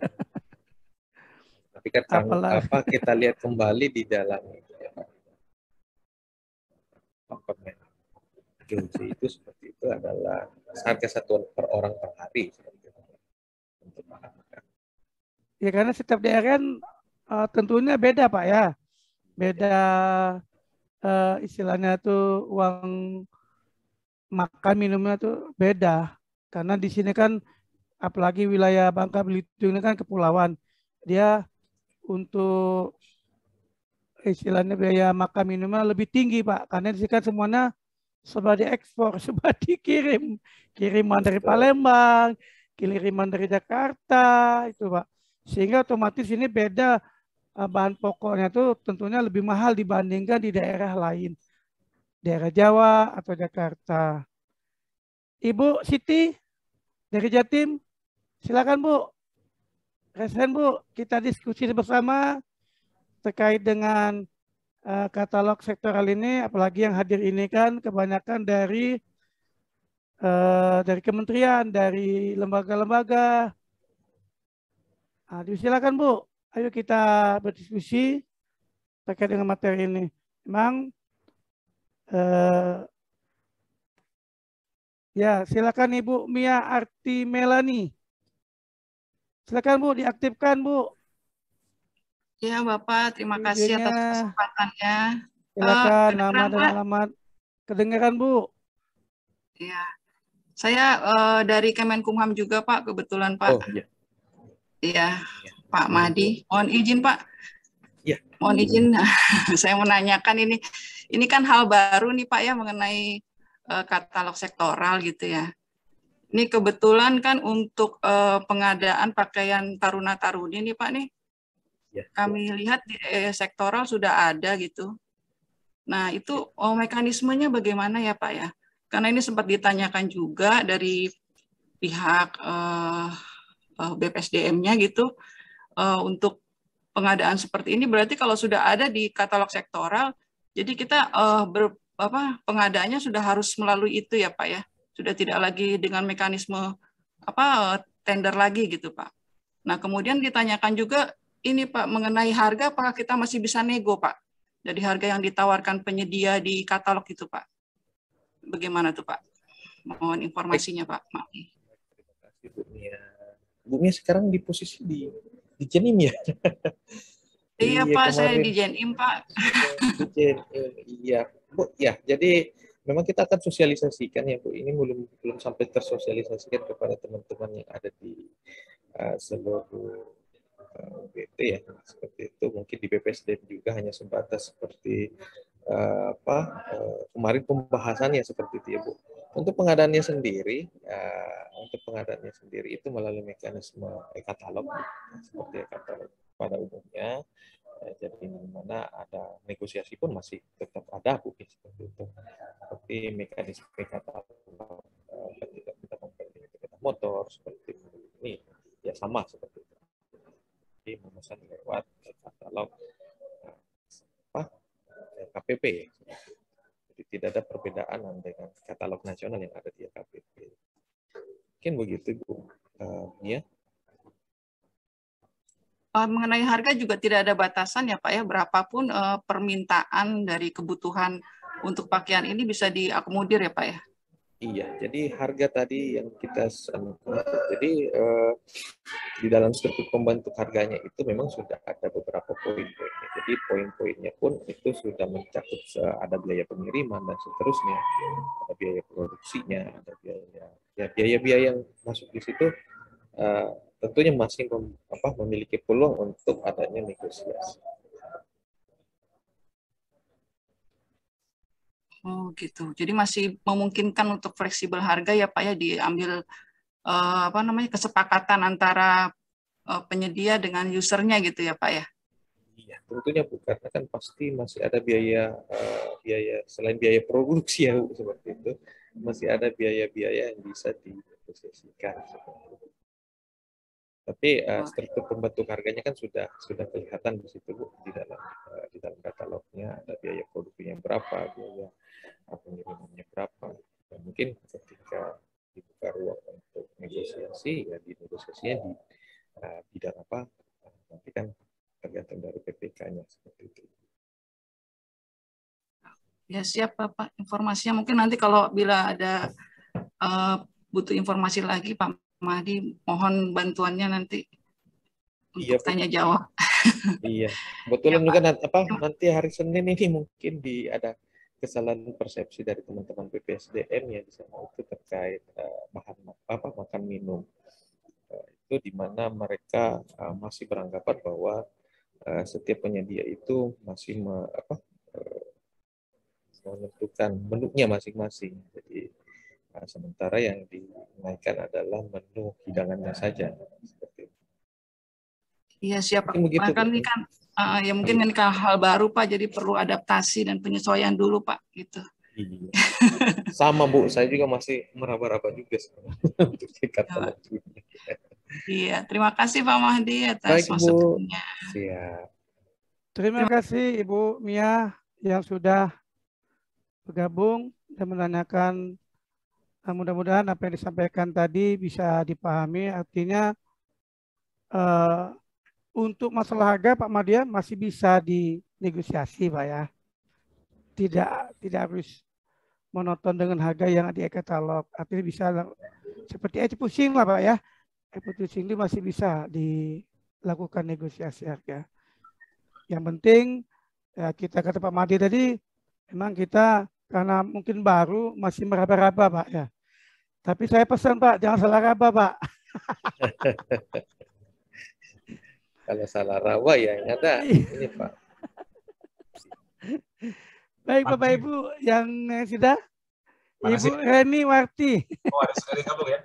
Tapi kan
Apalagi
kita lihat kembali di dalam ya, Permen Joji itu seperti itu adalah harga satuan per orang per hari seperti itu, untuk bahan makanan.
ya karena setiap daerah kan tentunya beda Pak ya. Beda istilahnya tuh uang makan minumnya tuh beda. Karena di sini kan apalagi wilayah Bangka Belitung ini kan kepulauan. Dia untuk istilahnya biaya makan minumnya lebih tinggi Pak. Karena di sini kan semuanya serba diekspor, serba dikirim. Kiriman dari Palembang, kiriman dari Jakarta itu Pak. Sehingga otomatis ini beda bahan pokoknya itu tentunya lebih mahal dibandingkan di daerah lain. Daerah Jawa atau Jakarta. Ibu Siti dari Jatim, silakan Bu. Resen Bu, kita diskusi bersama terkait dengan katalog sektoral ini, apalagi yang hadir ini kan kebanyakan dari kementerian, dari lembaga-lembaga. Nah, silakan Bu, ayo kita berdiskusi terkait dengan materi ini. Memang ya silakan Ibu Mia Arti Melani. Silakan Bu, diaktifkan Bu.
Ya Bapak, terima kasih
Videonya.
atas kesempatannya.
Silakan nama dan
Pak?
alamat. Kedengaran Bu?
Ya, saya dari Kemenkumham juga Pak, kebetulan Pak.
Oh iya.
Iya, Pak Madi. Mohon izin Pak.
Iya.
Mohon izin, saya menanyakan ini kan hal baru nih Pak ya mengenai katalog sektoral gitu ya. Ini kebetulan kan untuk pengadaan pakaian taruna-taruni nih Pak nih,
Ya.
kami lihat di sektoral sudah ada gitu. Nah itu mekanismenya bagaimana ya Pak ya? Karena ini sempat ditanyakan juga dari pihak BPSDM-nya gitu, untuk pengadaan seperti ini berarti kalau sudah ada di katalog sektoral, jadi kita pengadaannya sudah harus melalui itu ya Pak ya? Sudah tidak lagi dengan mekanisme tender lagi gitu Pak. Nah kemudian ditanyakan juga ini Pak mengenai harga, apakah kita masih bisa nego Pak dari harga yang ditawarkan penyedia di katalog itu Pak? Bagaimana tuh Pak? Mohon informasinya Pak. Maaf.
Terima kasih Bu Mia. Bu Mia sekarang di posisi di Jenim ya?
Iya Pak, saya di Jenim Pak.
Di Jenim, iya Bu. Ya, jadi memang kita akan sosialisasikan ya Bu. Ini belum sampai tersosialisasikan kepada teman-teman yang ada di seluruh BT ya, seperti itu. Mungkin di BPSDM juga hanya sebatas seperti kemarin pembahasannya seperti itu ya Bu. Untuk pengadaannya sendiri, itu melalui mekanisme e-katalog seperti e-katalog pada umumnya. Jadi di mana ada negosiasi pun masih tetap ada Bu seperti itu. Seperti mekanisme e-katalog ketika kita membeli sepeda motor seperti ini ya sama seperti itu. Jadi memesan lewat e-katalog KPP. Jadi tidak ada perbedaan dengan katalog nasional yang ada di KPP. Mungkin begitu Bu. Ya.
Mengenai harga juga tidak ada batasan ya Pak ya, berapapun permintaan dari kebutuhan untuk pakaian ini bisa diakomodir ya Pak ya?
Iya, jadi harga tadi yang kita jadi di dalam struktur pembentuk harganya itu memang sudah ada beberapa poin-poinnya. Jadi poin-poinnya pun itu sudah mencakup ada biaya pengiriman dan seterusnya, ada biaya produksinya, ada biaya yang masuk di situ. Tentunya masih memiliki peluang untuk adanya negosiasi.
Oh gitu. Jadi masih memungkinkan untuk fleksibel harga ya Pak ya, diambil kesepakatan antara penyedia dengan usernya gitu ya Pak ya?
Iya, tentunya Bu, karena kan pasti masih ada biaya selain biaya produksi ya Bu, seperti itu, masih ada biaya-biaya yang bisa dinegosiasikan. Tapi struktur pembentuk harganya kan sudah kelihatan di situ Bu, di dalam katalognya ada biaya produksinya berapa, biaya pengirimannya berapa. Dan mungkin ketika dibuka ruang untuk negosiasi, ya dinegosiasinya di bidang apa, nanti kan tergantung dari PPK-nya seperti itu.
Ya siap Pak, informasinya mungkin nanti kalau bila ada butuh informasi lagi Pak Mahdi, mohon bantuannya nanti untuk tanya jawab.
Iya, kebetulan juga nanti hari Senin ini mungkin ada kesalahan persepsi dari teman-teman BPSDM ya di sana itu terkait makan minum. Itu di mana mereka masih beranggapan bahwa setiap penyedia itu masih menentukan menunya masing-masing. Jadi sementara yang dinaikkan adalah menu hidangannya saja. Seperti itu.
Iya siap Pak. Kan ini kan ya mungkin ini kan hal baru Pak, jadi perlu adaptasi dan penyesuaian dulu Pak gitu.
Iya. Sama Bu, saya juga masih meraba-raba juga untuk katalog.
Iya, terima kasih Pak Mahdi atas masukannya.
Siap.
Terima kasih Ibu Mia yang sudah bergabung dan menanyakan. Mudah-mudahan apa yang disampaikan tadi bisa dipahami. Artinya untuk masalah harga Pak Madia masih bisa dinegosiasi Pak ya. Tidak harus monoton dengan harga yang di e-katalog. Artinya bisa seperti e-pusing lah Pak ya. E-pusing itu masih bisa dilakukan negosiasi harga. Yang penting ya, kita kata Pak Madi tadi, memang kita karena mungkin baru masih meraba-raba Pak ya. Tapi saya pesan Pak, jangan salah raba Pak.
Kalau salah raba ya yang ada ini Pak.
Baik Bapak Ibu yang sudah. Ibu Reni Warti.
Oh, ada sekali kamu ya.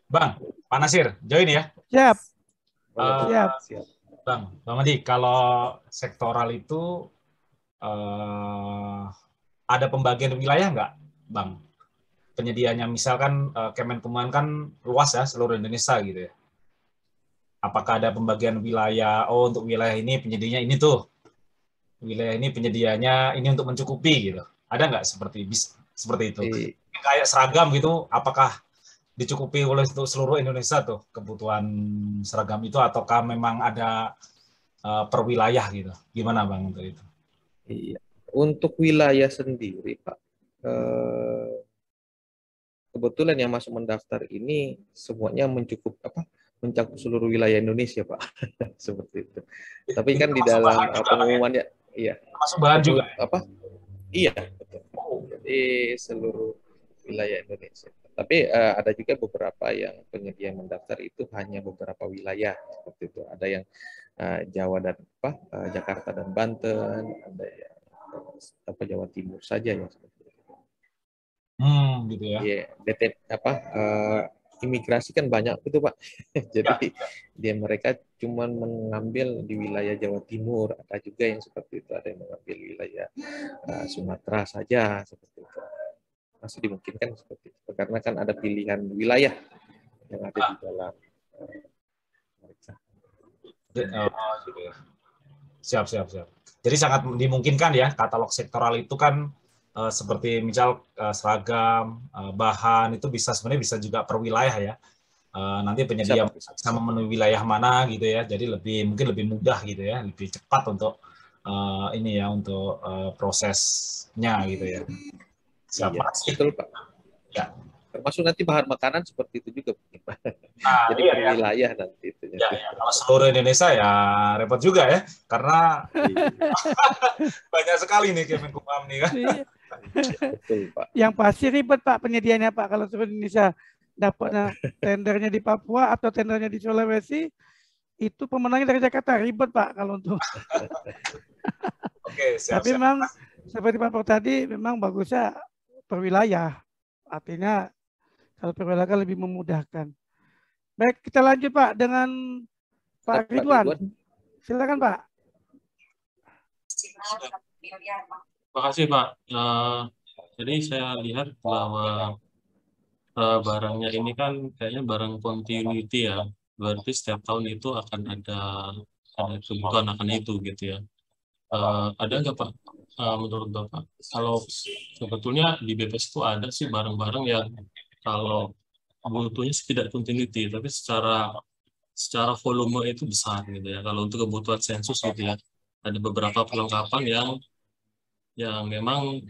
Bang, Pak Nasir, join ya.
Siap,
Boleh,
Eh,
boleh.
siap.
Siap.
Bang Madi, kalau sektoral itu eh, ada pembagian wilayah nggak, Bang? Penyediaannya, misalkan Kemenkumham kan luas ya, seluruh Indonesia gitu ya. Apakah ada pembagian wilayah? Oh, untuk wilayah ini penyedianya ini tuh, wilayah ini penyediaannya ini untuk mencukupi gitu. Ada nggak seperti itu?
Di,
Kayak seragam gitu, apakah dicukupi oleh seluruh Indonesia tuh kebutuhan seragam itu, ataukah memang ada per wilayah gitu? Gimana Bang untuk itu?
iya. Untuk wilayah sendiri, Pak, eh, kebetulan yang masuk mendaftar ini semuanya mencakup seluruh wilayah Indonesia, Pak. Seperti itu. Tapi
Itu
kan di
termasuk
dalam
bahan juga Bang ya?
pengumumannya, iya,
Termasuk bahan juga.
iya, betul. Jadi seluruh wilayah Indonesia. Tapi ada juga beberapa yang penyedia mendaftar itu hanya beberapa wilayah seperti itu. Ada yang Jawa dan Jakarta dan Banten, ada yang Jawa Timur saja ya seperti itu.
Gitu ya.
Iya, imigrasi kan banyak itu Pak.
Ya,
Jadi mereka cuma mengambil di wilayah Jawa Timur, ada juga yang seperti itu, ada yang mengambil wilayah Sumatera saja seperti itu. Masih dimungkinkan seperti itu karena kan ada pilihan wilayah yang ada di dalam mereka.
gitu ya. Siap, siap, siap. Jadi sangat dimungkinkan ya, katalog sektoral itu kan seperti misal seragam, bahan itu bisa sebenarnya bisa juga per wilayah ya. Nanti
Bisa
penyedia
Pak, bisa.
bisa memenuhi wilayah mana gitu ya. Jadi mungkin lebih mudah gitu ya, lebih cepat untuk ini ya, untuk prosesnya gitu ya. Siap,
Iya,
makasih.
betul Pak.
Ya.
Termasuk nanti bahan makanan seperti itu juga Pak.
Nah,
Jadi
iya
per
ya.
wilayah nanti itu.
Ya, ya. Kalau seluruh Indonesia ya repot juga ya, karena
Iya,
banyak sekali nih Kemenkumham nih kan.
Iya.
betul Pak.
Yang pasti ribet Pak penyediaannya Pak kalau seluruh Indonesia dapatnya tendernya di Papua atau tendernya di Sulawesi itu pemenangnya dari Jakarta ribet Pak kalau untuk.
Oke, siap,
Tapi
siap.
memang seperti Pak Pur tadi memang bagusnya per wilayah. Artinya kalau per wilayah kan lebih memudahkan. Baik, kita lanjut Pak dengan
Ada
Pak
Pak
Ridwan.
Ridwan.
Silakan Pak.
Terima kasih Pak. Jadi saya lihat bahwa barangnya ini kan kayaknya barang continuity ya. Berarti setiap tahun itu akan ada kebutuhan akan itu gitu ya. Ada nggak Pak, menurut Bapak? Kalau sebetulnya di BPS itu ada sih barang-barang yang kalau butuhnya sih tidak continuity, tapi secara volume itu besar gitu ya. Kalau untuk kebutuhan sensus gitu ya, ada beberapa perlengkapan yang memang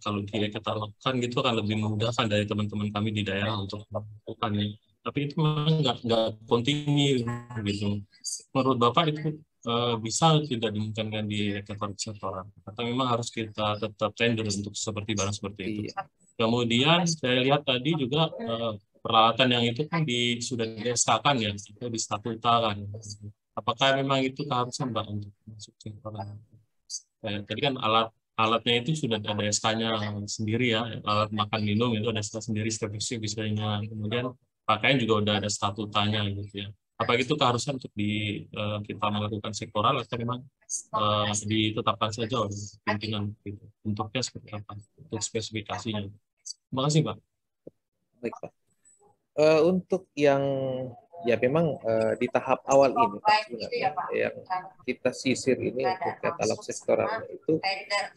kalau kita lakukan gitu akan lebih memudahkan dari teman-teman kami di daerah untuk melakukannya. Tapi itu memang nggak kontinu gitu. Menurut Bapak itu bisa tidak dimungkinkan di ekspor sektoral? Atau memang harus kita tetap tender untuk seperti barang seperti itu?
Iya.
Kemudian saya lihat tadi juga peralatan yang itu kan sudah di-SK-kan ya, itu distatutakan. Apakah memang itu keharusan Mbak untuk masuk sektoral? Tadi kan alatnya itu sudah ada SK-nya sendiri ya, alat makan minum itu ada SK sendiri, supervisi biasanya. Kemudian pakaian juga udah ada statutanya gitu ya. Apa itu keharusan untuk kita melakukan sektoral atau memang ditetapkan saja oleh pimpinan gitu. Bentuknya seperti apa untuk spesifikasinya. Terima kasih Pak.
Baik Pak. Untuk yang memang di tahap awal ini Pak, sebenarnya yang kita sisir ini untuk katalog sektoral itu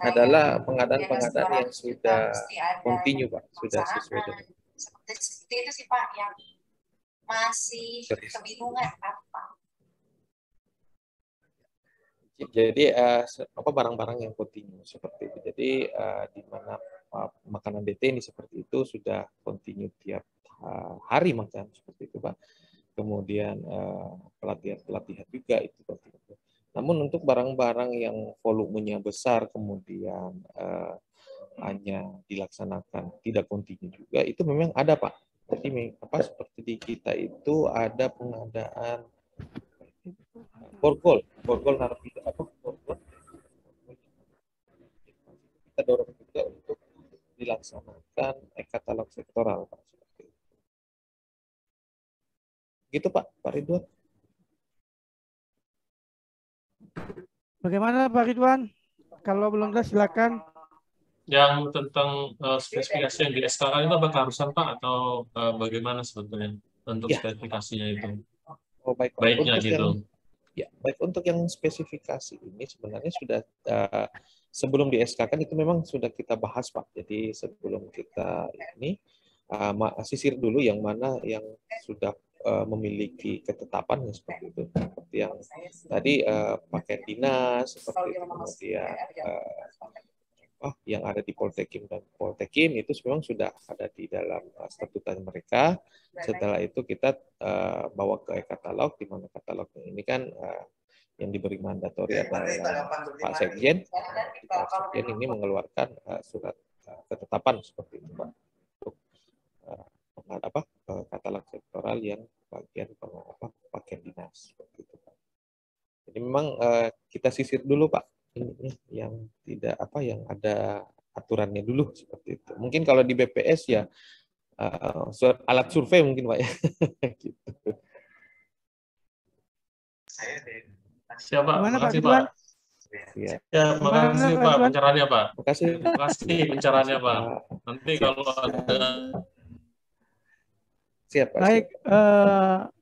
adalah pengadaan-pengadaan yang sudah kontinu Pak, sudah sesuai dengan
seperti itu sih Pak yang masih kebingungan apa.
Jadi barang-barang yang kontinu seperti itu. Jadi di mana makanan DT ini seperti itu sudah kontinu tiap hari makan seperti itu Pak. Kemudian pelatihan juga itu kontinu. Namun untuk barang-barang yang volumenya besar kemudian hanya dilaksanakan tidak kontinu juga itu memang ada Pak. Jadi seperti di kita itu ada pengadaan borgol narapida borgol. Kita dorong juga untuk dilaksanakan katalog sektoral Pak. Gitu Pak Ridwan.
Bagaimana Pak Ridwan? Kalau belum jelas silakan.
Yang tentang spesifikasi yang di SK itu apa keharusan Pak atau bagaimana sebetulnya untuk
Ya.
spesifikasinya itu?
Oh, baik, Pak.
Baiknya
Untuk
gitu.
baik, untuk yang spesifikasi ini sebenarnya sudah sebelum di SK kan itu memang sudah kita bahas Pak. Jadi sebelum kita ini sisir dulu yang mana yang sudah memiliki ketetapan seperti itu. Seperti yang tadi pakaian dinas seperti itu, kemudian yang ada di Poltekim dan Poltekim itu memang sudah ada di dalam statuta mereka. Setelah itu kita bawa ke e-katalog, di mana katalognya ini kan yang diberi mandatori adalah Pak Sekjen. Pak Sekjen ini mengeluarkan surat ketetapan seperti itu Pak, untuk katalog sektoral yang bagian pakaian dinas seperti itu Pak. Jadi memang kita sisir dulu Pak, ini yang tidak yang ada aturannya dulu seperti itu. Mungkin kalau di BPS ya alat survei mungkin Pak ya. Gitu.
Siapa?
Gimana,
Terima kasih
Pak Ridwan?
Pak. Ya, terima kasih Pak pencerahannya Pak.
Terima kasih.
Terima kasih pencerahannya Pak. Nanti kalau ada
siap Pak.
Baik,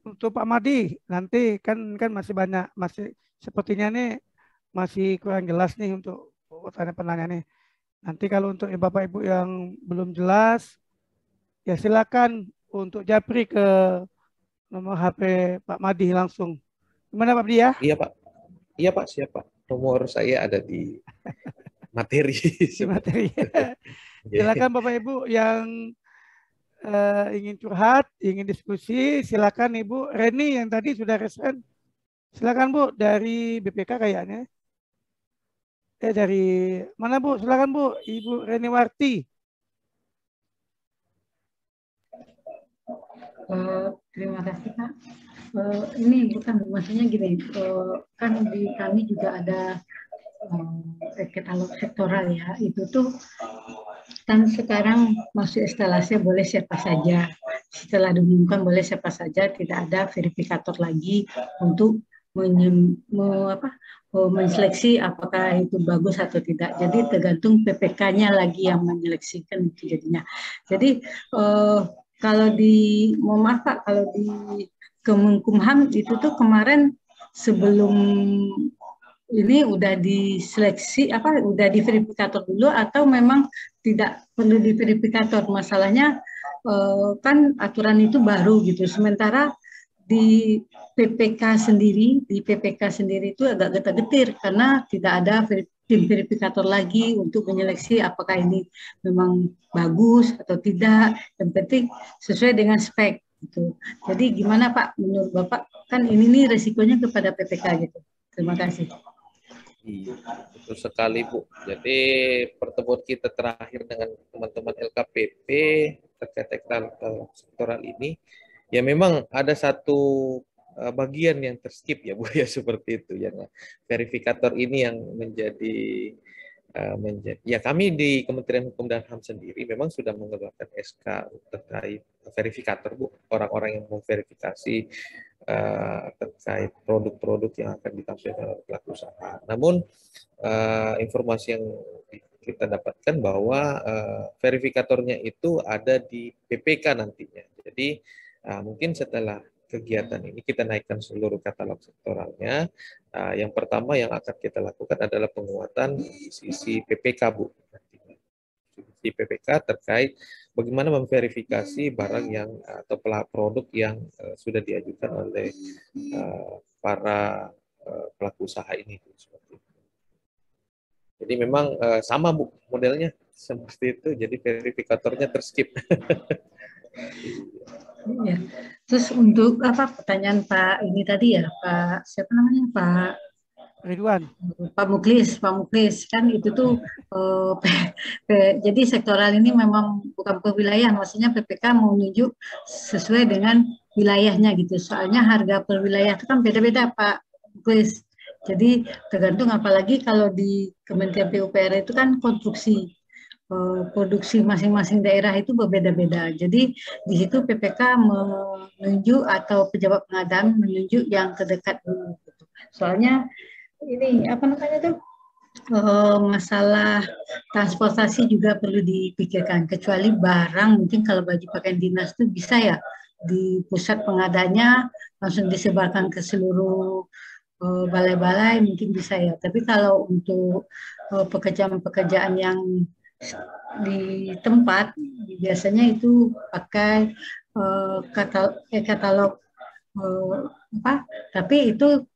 untuk Pak Madi nanti kan masih banyak, masih sepertinya nih masih kurang jelas nih untuk penanya nih. Nanti kalau untuk Bapak Ibu yang belum jelas, ya silakan untuk japri ke nomor HP Pak Madi langsung. Gimana Pak Madi ya?
Iya Pak. Iya Pak, siap Pak. Nomor saya ada di materi.
Di materi. Silakan Bapak Ibu yang ingin curhat, ingin diskusi, silakan Ibu Reni yang tadi sudah resen. Silakan Bu, dari BPK kayaknya. Dari mana Bu? Silakan Bu, Ibu Reni Warti.
Terima kasih Pak. Ini bukan maksudnya gini, kan di kami juga ada katalog sektoral ya. Itu tuh kan sekarang masuk instalasi boleh siapa saja. Setelah diumumkan boleh siapa saja, tidak ada verifikator lagi untuk menseleksi apakah itu bagus atau tidak. Jadi tergantung PPK-nya lagi yang menyeleksikan itu jadinya. Jadi kalau di kalau di Kemenkumham itu tuh kemarin sebelum ini udah diseleksi udah diverifikator dulu atau memang tidak perlu diverifikator. Masalahnya kan aturan itu baru gitu. Sementara di PPK sendiri itu agak getar-getir karena tidak ada tim verifikator lagi untuk menyeleksi apakah ini memang bagus atau tidak. Yang penting sesuai dengan spek gitu. Jadi gimana Pak menurut Bapak, kan ini nih resikonya kepada PPK gitu. Terima kasih.
Iya, betul sekali Bu. Jadi pertemuan kita terakhir dengan teman-teman LKPP terkait sektoral ini, ya memang ada satu bagian yang terskip ya Bu ya, seperti itu ya. Verifikator ini yang menjadi ya kami di Kementerian Hukum dan HAM sendiri memang sudah mengeluarkan SK terkait verifikator Bu, orang-orang yang memverifikasi terkait produk-produk yang akan ditampilkan oleh pelaku usaha. Namun informasi yang kita dapatkan bahwa verifikatornya itu ada di PPK nantinya. Jadi mungkin setelah kegiatan ini kita naikkan seluruh katalog sektoralnya. Yang pertama yang akan kita lakukan adalah penguatan sisi PPK Bu. Di PPK terkait bagaimana memverifikasi barang yang atau produk yang sudah diajukan oleh para pelaku usaha ini. Seperti itu. Jadi memang sama Bu modelnya seperti itu. Jadi verifikatornya terskip.
Ya. Terus untuk pertanyaan Pak ini tadi ya Pak siapa namanya Pak
Ridwan.
Pak Muklis kan itu tuh jadi sektoral ini memang bukan per wilayah, maksudnya PPK mau menunjuk sesuai dengan wilayahnya gitu. Soalnya harga per wilayah itu kan beda-beda Pak Muklis. Jadi tergantung, apalagi kalau di Kementerian PUPR itu kan konstruksi. produksi masing-masing daerah itu berbeda-beda. Jadi di situ PPK menunjuk atau pejabat pengadaan menunjuk yang terdekat dulu. Gitu. Soalnya ini apa namanya tuh masalah transportasi juga perlu dipikirkan. Kecuali barang mungkin kalau baju pakaian dinas itu bisa ya di pusat pengadanya langsung disebarkan ke seluruh balai-balai mungkin bisa ya. Tapi kalau untuk pekerjaan-pekerjaan yang di tempat biasanya itu pakai katalog apa? Tapi itu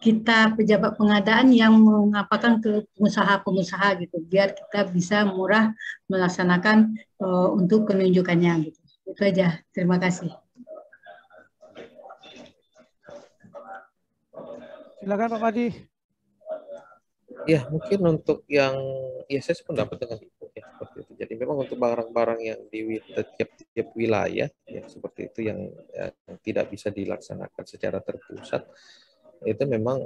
kita pejabat pengadaan yang mengapakan ke pengusaha-pengusaha gitu, biar kita bisa murah melaksanakan untuk penunjukannya gitu. Itu aja. Terima kasih.
Silakan Pak Madi.
Ya, mungkin untuk yang, ya saya sependapat dengan Ibu ya, seperti itu. Jadi memang untuk barang-barang yang di tiap wilayah, ya seperti itu yang tidak bisa dilaksanakan secara terpusat, itu memang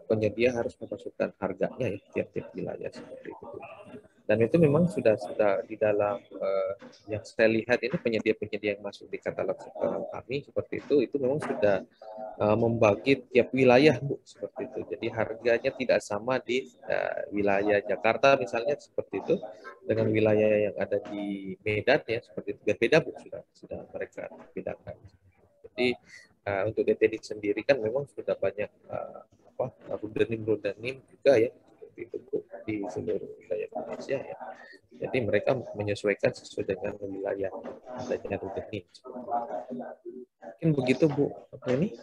penyedia harus memasukkan harganya ya tiap-tiap wilayah seperti itu. Dan itu memang sudah di dalam yang saya lihat ini penyedia-penyedia yang masuk di katalog kami seperti itu memang sudah membagi tiap wilayah Bu seperti itu. Jadi harganya tidak sama di wilayah Jakarta misalnya seperti itu dengan wilayah yang ada di Medan ya seperti itu beda Bu sudah mereka bedakan. Jadi untuk DTD sendiri kan memang sudah banyak rudenim juga ya seperti itu Bu, di seluruh wilayah Indonesia ya. Jadi mereka menyesuaikan sesuai dengan wilayah adanya rudenim. Mungkin begitu Bu. Ini?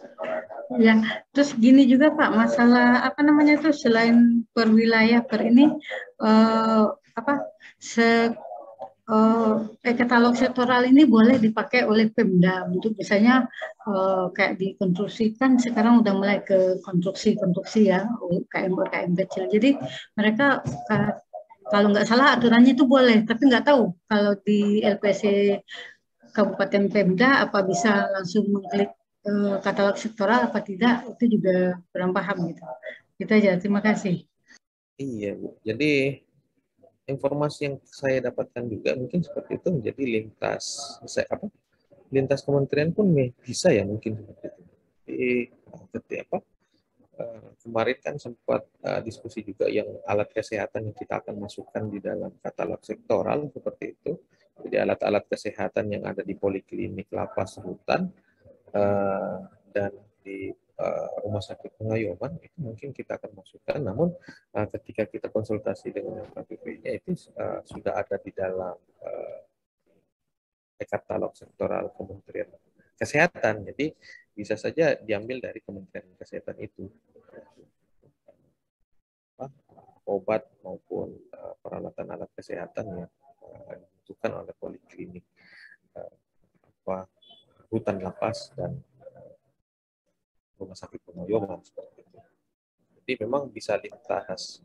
Ya, terus gini juga Pak, masalah apa namanya tuh selain per wilayah per ini katalog sektoral ini boleh dipakai oleh Pemda untuk misalnya kayak di konstruksi kan sekarang udah mulai ke konstruksi ya UKM kecil. Jadi mereka kalau nggak salah aturannya itu boleh, tapi nggak tahu kalau di LPC Kabupaten Pemda apa bisa langsung mengklik katalog sektoral apa tidak, itu juga kurang paham gitu. Itu aja, terima kasih.
Iya Bu, jadi informasi yang saya dapatkan juga mungkin seperti itu menjadi lintas kementerian pun bisa ya mungkin seperti itu. Jadi kemarin kan sempat diskusi juga yang alat kesehatan yang kita akan masukkan di dalam katalog sektoral seperti itu. Jadi alat-alat kesehatan yang ada di poliklinik, lapas, rutan, dan di rumah sakit pengayuman itu mungkin kita akan masukkan. Namun ketika kita konsultasi dengan KPP-nya itu sudah ada di dalam katalog sektoral Kementerian Kesehatan. Jadi bisa saja diambil dari Kementerian Kesehatan itu. Obat maupun peralatan alat kesehatan yang dibutuhkan oleh poliklinik, rutan lapas dan rumah sakit pengayuman seperti itu. Jadi memang bisa lintas.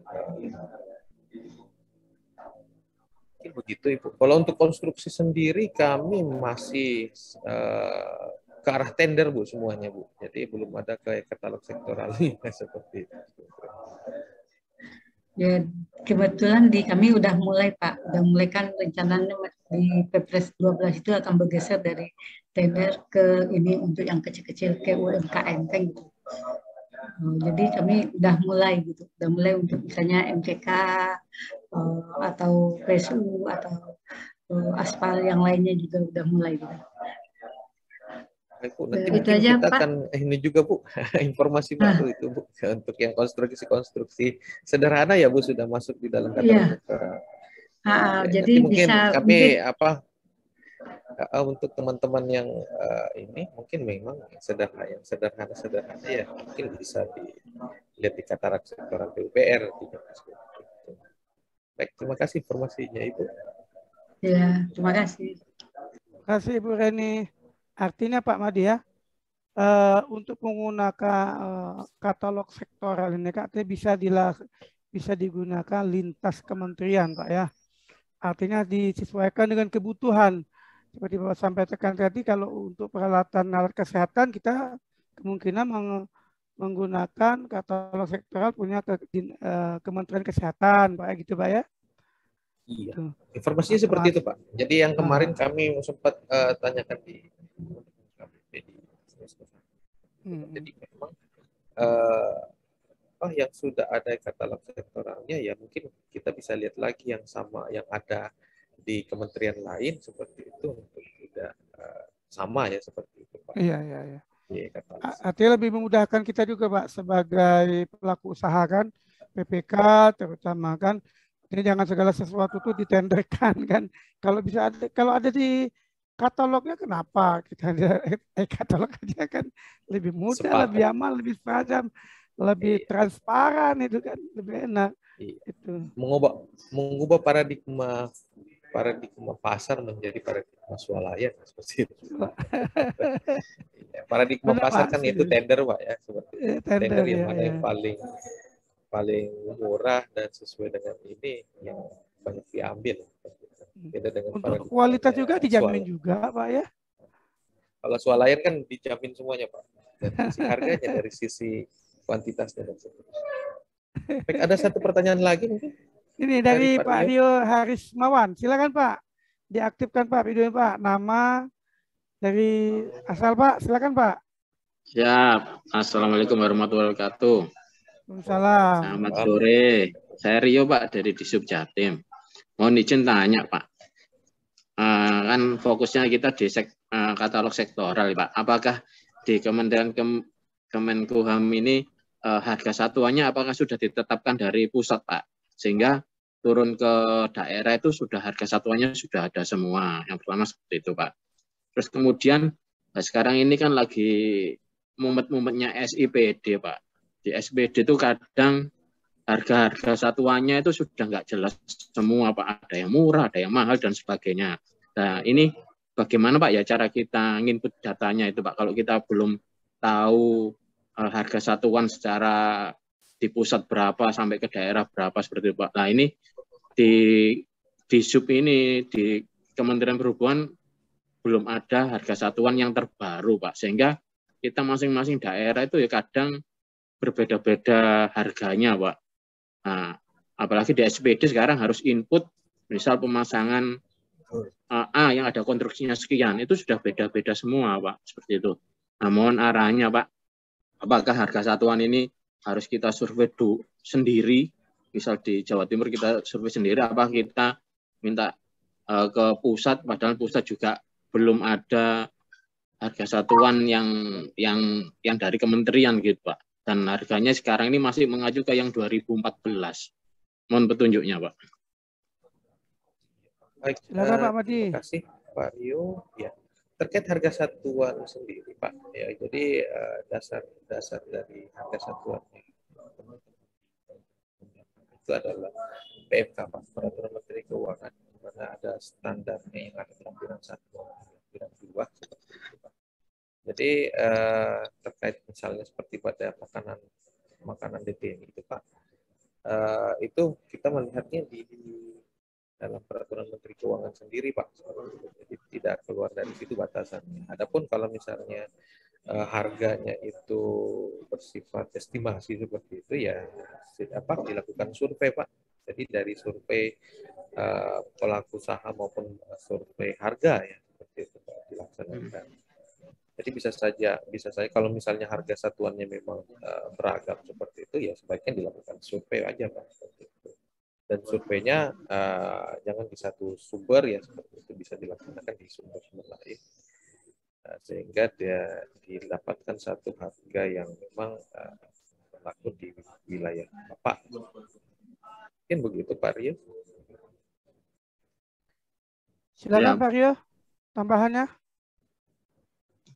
Mungkin begitu Ibu. Kalau untuk konstruksi sendiri kami masih ke arah tender Bu semuanya Bu. Jadi belum ada ke katalog sektoral seperti itu.
Ya, kebetulan di kami udah mulai Pak, udah mulai kan rencananya di Perpres 12 itu akan bergeser dari tender ke ini untuk yang kecil-kecil ke UMKM kan gitu. Jadi kami udah mulai gitu, udah mulai untuk misalnya MTK atau PSU atau aspal yang lainnya juga udah mulai gitu.
Bu, nanti mungkin aja, kita Pak. Akan ini juga Bu, informasi baru itu Bu, untuk yang konstruksi sederhana ya Bu sudah masuk di dalam katalog.
Jadi
mungkin
bisa
kami untuk teman-teman yang ini mungkin memang sederhana ya mungkin bisa dilihat di katalog sektoral PUPR. Baik, terima kasih informasinya Ibu.
Ya, terima kasih.
Terima kasih Ibu Reni. Artinya Pak Madi ya, untuk menggunakan katalog sektoral ini katanya bisa digunakan lintas kementerian Pak ya. Artinya disesuaikan dengan kebutuhan. Seperti Bapak sampaikan tadi, kalau untuk peralatan alat kesehatan kita kemungkinan menggunakan katalog sektoral punya Kementerian Kesehatan Pak gitu Pak ya.
Iya,
Tuh.
informasinya seperti itu, Pak. Jadi yang kemarin kami sempat tanyakan di jadi memang yang sudah ada katalog sektoralnya, ya mungkin kita bisa lihat lagi yang sama yang ada di kementerian lain seperti itu untuk tidak sama ya seperti itu, Pak.
Iya, iya, iya.
Iya,
Artinya lebih memudahkan kita juga, Pak, sebagai pelaku usaha kan, PPK terutama kan. Ini jangan segala sesuatu tuh ditenderkan kan. Kalau bisa ada, kalau ada di katalognya kenapa kita ada katalog aja kan lebih mudah,
Sepakat.
lebih aman, lebih seragam, lebih transparan itu kan lebih enak. Itu.
Mengubah paradigma pasar menjadi paradigma swalayan seperti itu. Paradigma
Benar,
pasar
Pak,
kan itu tender, Pak, ya, seperti itu. Tender yang mana yang paling murah dan sesuai dengan ini yang banyak diambil. Beda dengan
untuk kualitas juga dijamin juga, Pak, ya.
Kalau swalayan kan dijamin semuanya, Pak. Dari sisi harganya, dari sisi kuantitasnya dan sebagainya. Baik, ada satu pertanyaan lagi mungkin.
Ini dari Pak Rio Harismawan. Silakan, Pak. Diaktifkan, Pak, videonya, Pak. Nama dari asal, Pak. Silakan, Pak.
Siap. Assalamualaikum warahmatullahi wabarakatuh.
Waalaikumsalam.
Selamat sore. Saya Rio, Pak, dari Disub Jatim. Mohon izin tanya, Pak. Kan fokusnya kita di katalog sektoral, Pak. Apakah di Kementerian Kemenkumham ini harga satuannya apakah sudah ditetapkan dari pusat, Pak? Sehingga turun ke daerah itu sudah harga satuannya sudah ada semua. Yang pertama seperti itu, Pak. Terus kemudian sekarang ini kan lagi mumet-mumetnya SIPD, Pak. Di SIPD itu kadang harga-harga satuannya itu sudah nggak jelas semua, Pak. Ada yang murah, ada yang mahal, dan sebagainya. Nah, ini bagaimana, Pak, ya cara kita nginput datanya itu, Pak, kalau kita belum tahu harga satuan secara di pusat berapa sampai ke daerah berapa seperti itu, Pak. Nah, ini di sub ini, di Kementerian Perhubungan belum ada harga satuan yang terbaru, Pak. Sehingga kita masing-masing daerah itu ya kadang berbeda-beda harganya, Pak. Nah, apalagi di SPD sekarang harus input, misal pemasangan A yang ada konstruksinya sekian, itu sudah beda-beda semua, Pak, seperti itu. Nah, mohon arahnya, Pak, apakah harga satuan ini harus kita survei sendiri, misal di Jawa Timur kita survei sendiri, apa kita minta ke pusat, padahal pusat juga belum ada harga satuan yang dari kementerian gitu, Pak. Dan harganya sekarang ini masih mengacu ke yang 2014. Mohon petunjuknya, Pak.
Baik,
silakan, Pak Madi.
Terima kasih, Pak Rio. Ya, terkait harga satuan sendiri, Pak. Ya, jadi dasar dari harga satuannya itu adalah PMK, Pak, Peraturan Menteri Keuangan, di mana ada standarnya yang ada lampiran 1, lampiran 2, seperti itu, Pak. Jadi terkait misalnya seperti pada makanan DPM itu, Pak, itu kita melihatnya di dalam Peraturan Menteri Keuangan sendiri, Pak. Jadi tidak keluar dari situ batasannya. Adapun kalau misalnya harganya itu bersifat estimasi seperti itu, ya dilakukan survei, Pak. Jadi dari survei pelaku usaha maupun survei harga ya seperti itu, Pak, dilaksanakan. Jadi bisa saja kalau misalnya harga satuannya memang beragam seperti itu, ya sebaiknya dilakukan survei aja, Pak, seperti itu. Dan surveinya jangan di satu sumber ya seperti itu, bisa dilaksanakan di sumber-sumber lain, sehingga dia didapatkan satu harga yang memang berlaku di wilayah Bapak. Mungkin begitu, Pak Rio.
Silakan, Pak Rio, tambahannya.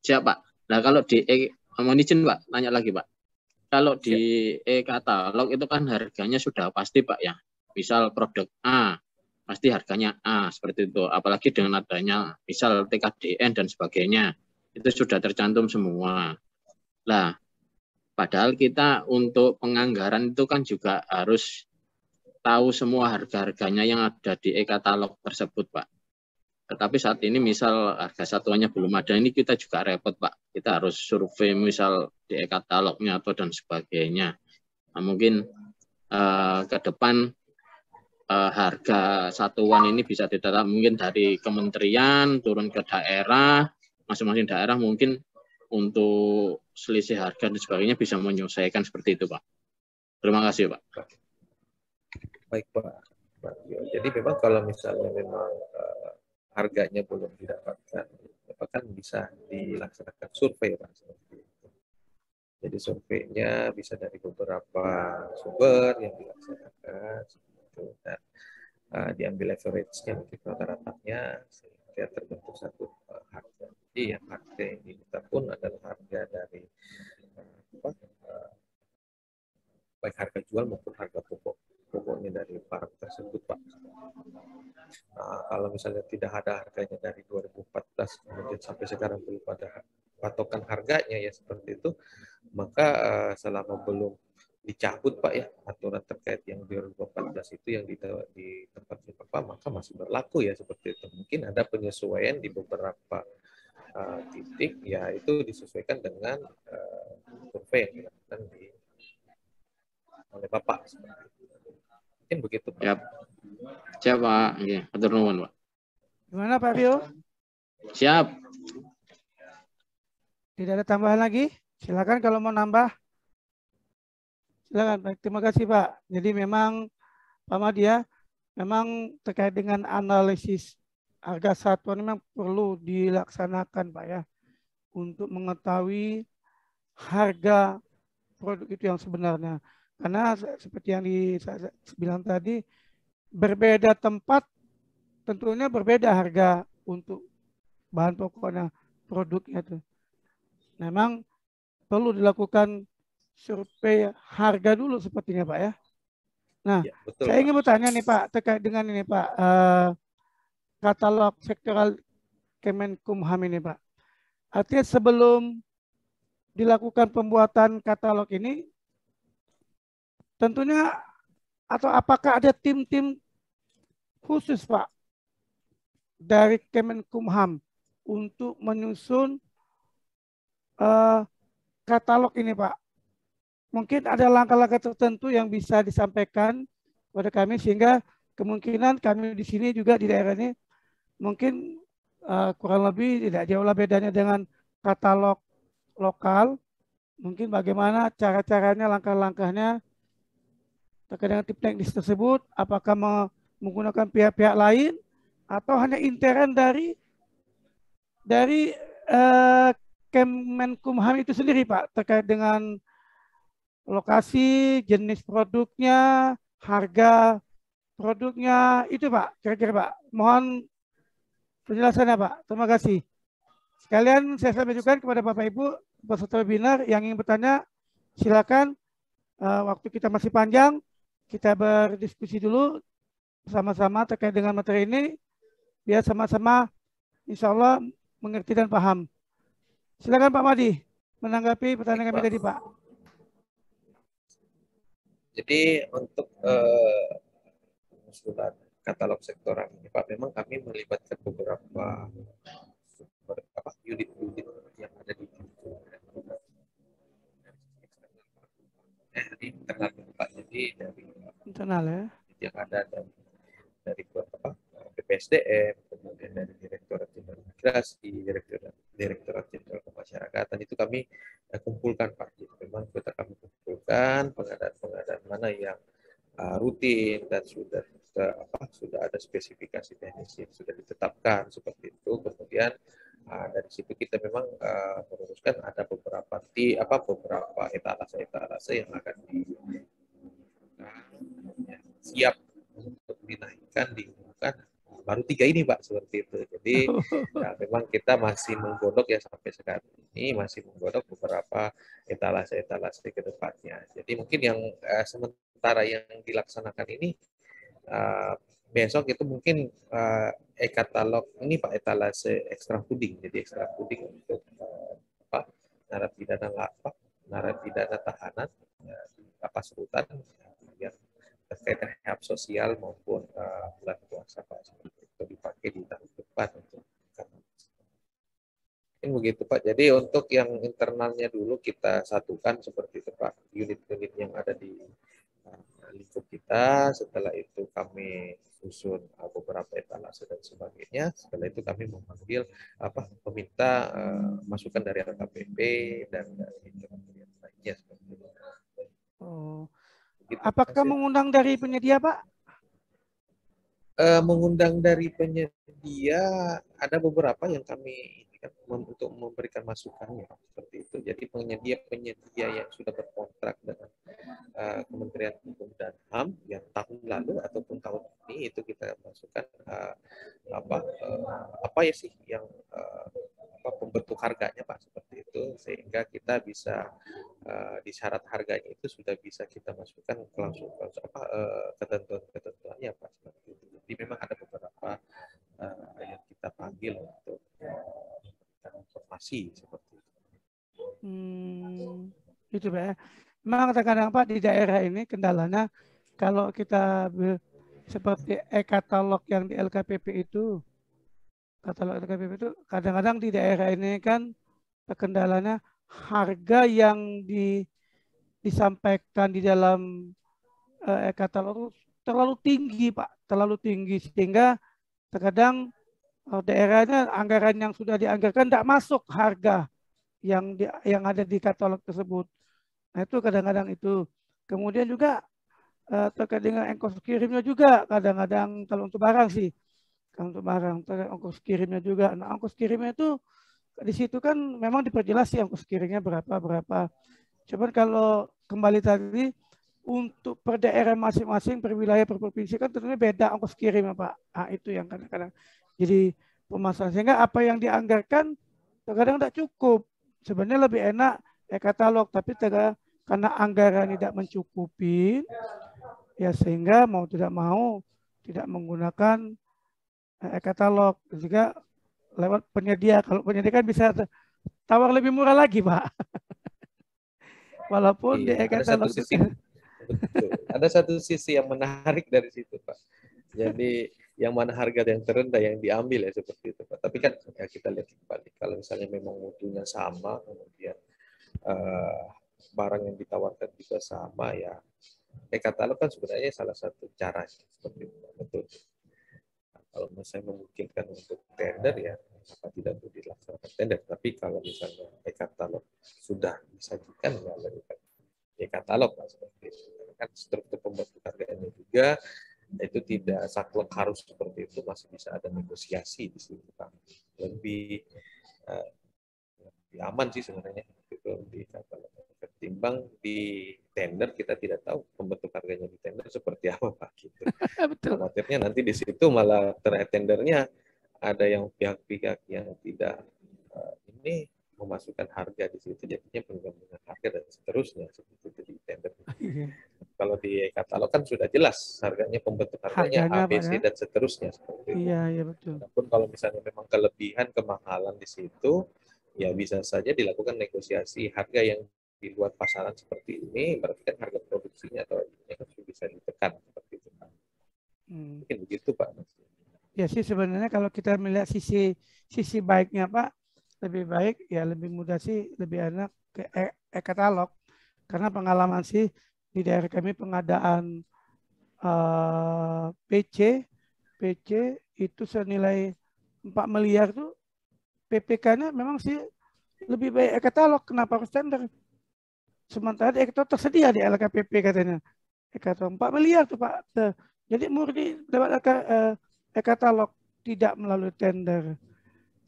Siap, Pak. Nah, kalau di mohon izin, Pak, tanya lagi, Pak. Kalau di e-katalog itu kan harganya sudah pasti, Pak, ya. Misal produk A, pasti harganya A, seperti itu. Apalagi dengan adanya misal TKDN dan sebagainya, itu sudah tercantum semua. Nah, padahal kita untuk penganggaran itu kan juga harus tahu semua harga-harganya yang ada di e-katalog tersebut, Pak. Tetapi saat ini misal harga satuannya belum ada, ini kita juga repot, Pak. Kita harus survei misal di e-katalognya atau dan sebagainya. Nah, mungkin ke depan harga satuan ini bisa ditetapkan mungkin dari kementerian turun ke daerah, masing-masing daerah mungkin untuk selisih harga dan sebagainya bisa menyesuaikan seperti itu, Pak. Terima kasih, Pak.
Baik, Pak. Jadi memang kalau misalnya memang harganya belum didapatkan, kan bisa dilaksanakan survei, Pak. Jadi surveinya bisa dari beberapa sumber yang dilaksanakan, dan diambil average-nya mungkin rata-ratanya sehingga terbentuk satu harga. Jadi yang harga yang diminta pun adalah harga dari baik harga jual maupun harga pokoknya dari barang tersebut, Pak. Kalau misalnya tidak ada harganya dari 2014 kemudian sampai sekarang belum ada patokan harganya ya seperti itu, maka selama belum dicabut, Pak, ya aturan terkait yang 2014 itu yang di tempat Bapak, maka masih berlaku ya seperti itu. Mungkin ada penyesuaian di beberapa titik, ya itu disesuaikan dengan survei yang dilakukan oleh Bapak. Mungkin begitu, Pak.
Siap. Siap, Pak. Oke, atur nuwun, Pak.
Gimana Pak Rio?
Siap.
Tidak ada tambahan lagi? Silakan kalau mau nambah. Silakan. Baik, terima kasih Pak. Jadi memang Pak Madia, memang terkait dengan analisis harga satuan memang perlu dilaksanakan, Pak, ya, untuk mengetahui harga produk itu yang sebenarnya. Karena seperti yang saya bilang tadi, berbeda tempat tentunya berbeda harga untuk bahan pokoknya, produknya itu. Memang perlu dilakukan survei harga dulu sepertinya, Pak, ya. Nah,
ya, betul,
saya
Pak.
ingin bertanya nih Pak, terkait dengan ini Pak, katalog sektoral Kemenkumham ini Pak. Artinya sebelum dilakukan pembuatan katalog ini, tentunya atau apakah ada tim-tim khusus Pak dari Kemenkumham untuk menyusun katalog ini Pak? Mungkin ada langkah-langkah tertentu yang bisa disampaikan kepada kami sehingga kemungkinan kami di sini juga di daerah ini mungkin kurang lebih tidak jauhlah bedanya dengan katalog lokal. Mungkin bagaimana cara-caranya, langkah-langkahnya terkait dengan tip teknis tersebut, apakah menggunakan pihak-pihak lain atau hanya intern dari Kemenkumham itu sendiri Pak, terkait dengan lokasi, jenis produknya, harga produknya, itu Pak, kira-kira Pak. Mohon penjelasannya Pak. Terima kasih. Sekalian saya sampaikan kepada Bapak Ibu peserta webinar yang ingin bertanya, silakan. Waktu kita masih panjang, kita berdiskusi dulu bersama-sama terkait dengan materi ini, biar sama-sama insya Allah mengerti dan paham. Silakan Pak Madi menanggapi pertanyaan kami tadi Pak.
Jadi untuk pengusulan katalog sektoral ini Pak, memang kami melibatkan beberapa unit-unit yang ada di internal Pak. Jadi dari
internal ya,
yang ada dari BPSDM, kemudian dari Direktorat Jenderal Imigrasi, Direktorat Jenderal Pemasyarakatan, itu kami kumpulkan Pak. Jadi memang kita kami kumpulkan pengadaan mana yang rutin dan sudah ada spesifikasi teknis yang sudah ditetapkan seperti itu. Kemudian dari situ kita memang merumuskan ada beberapa etalase yang akan siap untuk dinaikkan, diumumkan. Baru 3 ini Pak, seperti itu. Jadi ya, memang kita masih menggodok ya sampai sekarang ini masih menggodok beberapa etalase ke depannya. Jadi mungkin yang sementara yang dilaksanakan ini besok itu mungkin e-katalog ini Pak, etalase extra fooding. Jadi extra fooding untuk narapidana tahanan di lapas rutan yang terkait rehab sosial maupun bulan puasa Pak, seperti itu dipakai di tahun depan untuk mungkin begitu Pak. Jadi untuk yang internalnya dulu kita satukan seperti itu Pak, unit-unit yang ada di lingkup kita. Setelah itu kami susun beberapa etalase dan sebagainya. Setelah itu kami memanggil peminta masukan dari LKPP dan dari kementerian lainnya.
Oh.
Gitu,
Apakah mengundang dari penyedia, Pak?
Mengundang dari penyedia ada beberapa yang kami untuk memberikan masukannya seperti itu. Jadi penyedia yang sudah berkontrak dengan Kementerian Hukum dan HAM yang tahun lalu ataupun tahun ini itu kita masukkan apa ya sih yang pembentuk harganya Pak, seperti itu, sehingga kita bisa di syarat harganya itu sudah bisa kita masukkan langsung ketentuan-ketentuannya Pak, seperti itu. Jadi memang ada beberapa yang kita panggil untuk informasi seperti itu.
Itu Pak ya. Memang kadang-kadang Pak di daerah ini kendalanya kalau kita seperti e-katalog yang di LKPP itu, katalog LKPP itu kadang-kadang di daerah ini kan kendalanya harga yang disampaikan di dalam e-katalog terlalu tinggi Pak, terlalu tinggi sehingga terkadang daerahnya anggaran yang sudah dianggarkan tidak masuk harga yang ada di katalog tersebut. Nah itu kadang-kadang itu. Kemudian juga terkait dengan ongkos kirimnya juga kadang-kadang kalau untuk barang sih, kalau untuk barang terkait ongkos kirimnya juga. Nah ongkos kirimnya itu di situ kan memang diperjelas sih ongkos kirimnya berapa. Cuman kalau kembali tadi untuk per daerah masing-masing, per wilayah, per provinsi kan tentunya beda ongkos kirimnya Pak. Nah itu yang kadang-kadang jadi permasalahan. Sehingga apa yang dianggarkan terkadang tidak cukup. Sebenarnya lebih enak e-katalog, tapi karena anggaran tidak mencukupi, ya sehingga mau tidak mau tidak menggunakan e-katalog. Juga lewat penyedia. Kalau penyedia kan bisa tawar lebih murah lagi Pak. Walaupun di e-katalog
ada satu sisi yang menarik dari situ Pak. Jadi yang mana harga yang terendah yang diambil ya seperti itu Pak. Tapi kan ya kita lihat kembali kalau misalnya memang mutunya sama, kemudian barang yang ditawarkan juga sama ya. E-katalog kan sebenarnya salah satu cara seperti itu. Betul. Nah, kalau misalnya memungkinkan untuk tender ya maka tidak perlu dilaksanakan tender. Tapi kalau misalnya e-katalog sudah disajikan ya lebih baik e-katalog seperti itu. Kan struktur pembentukan harganya juga itu tidak saklek harus seperti itu, masih bisa ada negosiasi di situ Pak. Lebih aman sih sebenarnya itu di katalog. Ketimbang di tender kita tidak tahu pembentuk harganya di tender seperti apa Pak gitu. Khawatirnya nanti di situ malah tendernya ada yang pihak-pihak yang tidak ini memasukkan harga di situ, jadinya penggabungan harga dan seterusnya seperti itu di tender. Kalau di katalog kan sudah jelas harganya, pembentuk harganya A, B, C dan seterusnya seperti itu.
Iya betul.
Walaupun kalau misalnya memang kelebihan kemahalan di situ, ya bisa saja dilakukan negosiasi harga yang di luar pasaran seperti ini, berarti kan harga produksinya atau ini kan bisa ditekan seperti itu Pak. Mungkin begitu Pak.
Ya sih sebenarnya kalau kita melihat sisi baiknya Pak, lebih baik ya lebih mudah sih, lebih enak ke e-katalog karena pengalaman sih di daerah kami pengadaan PC itu senilai 4 miliar tuh PPK-nya memang sih lebih baik e-katalog. Kenapa harus tender? Sementara e-katalog tersedia di LKPP katanya. E-katalog 4 miliar tuh Pak. Jadi murni lewat e-katalog tidak melalui tender.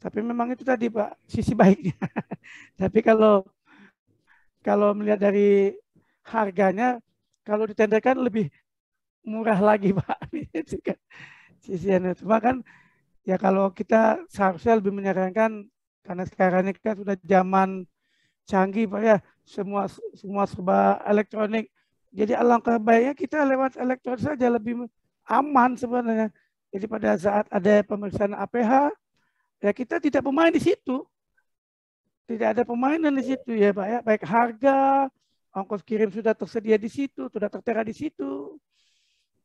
Tapi memang itu tadi Pak sisi baiknya. Tapi kalau melihat dari harganya, kalau ditenderkan lebih murah lagi Pak. Itu kan sisinya. Cuma kan ya kalau kita seharusnya lebih menyarankan karena sekarang ini kan sudah zaman canggih Pak ya, semua serba elektronik. Jadi alangkah baiknya kita lewat elektronik saja lebih aman sebenarnya. Jadi pada saat ada pemeriksaan APH, ya kita tidak pemain di situ. Tidak ada pemainan di situ ya Pak ya, baik harga, ongkos kirim sudah tersedia di situ, sudah tertera di situ.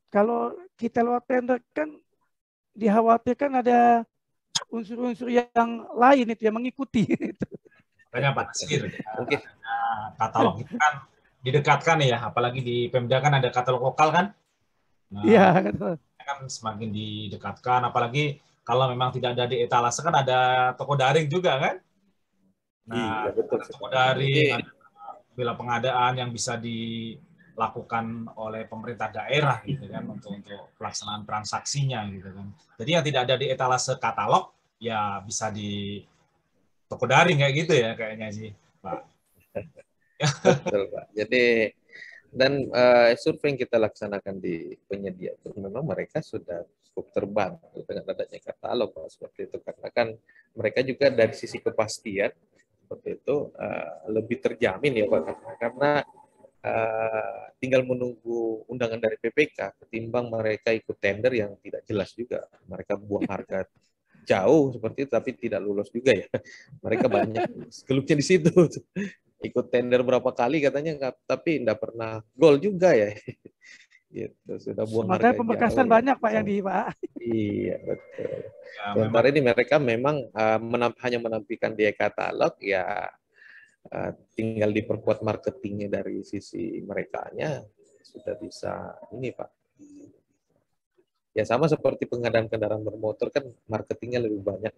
Kalau kita lewat tender kan dikhawatirkan ada unsur-unsur yang lain itu yang mengikuti.
Banyak Pak Tasir. Mungkin katalog itu kan didekatkan ya, apalagi di Pemda kan ada katalog lokal kan. Nah,
Iya,
kan semakin didekatkan, apalagi kalau memang tidak ada di etalase kan ada toko daring juga kan. Nah,
Iya, betul
ada toko
sekali.
daring,
Jadi,
ada bila pengadaan yang bisa dilakukan oleh pemerintah daerah gitu kan untuk pelaksanaan transaksinya gitu kan. Jadi yang tidak ada di etalase katalog ya bisa di toko daring kayak gitu ya kayaknya sih, Pak.
betul, Pak. Jadi, dan survei yang kita laksanakan di penyedia itu memang mereka sudah cukup terbantu dengan adanya katalog, Pak, seperti itu. Karena kan mereka juga dari sisi kepastian seperti itu lebih terjamin ya, Pak. Karena tinggal menunggu undangan dari PPK ketimbang mereka ikut tender yang tidak jelas juga. Mereka buang harga jauh seperti itu tapi tidak lolos juga ya. Mereka banyak geluknya di situ. Ikut tender berapa kali katanya tapi tidak pernah gol juga ya. Gitu, sudah buang
sementara
harga
pemberkasan
jauh.
banyak Pak yang di Pak.
Iya, betul.
Ya,
Sementara ini mereka memang hanya menampilkan di katalog ya, tinggal diperkuat marketingnya dari sisi merekanya sudah bisa ini, Pak. Ya sama seperti pengadaan kendaraan bermotor kan marketingnya lebih banyak.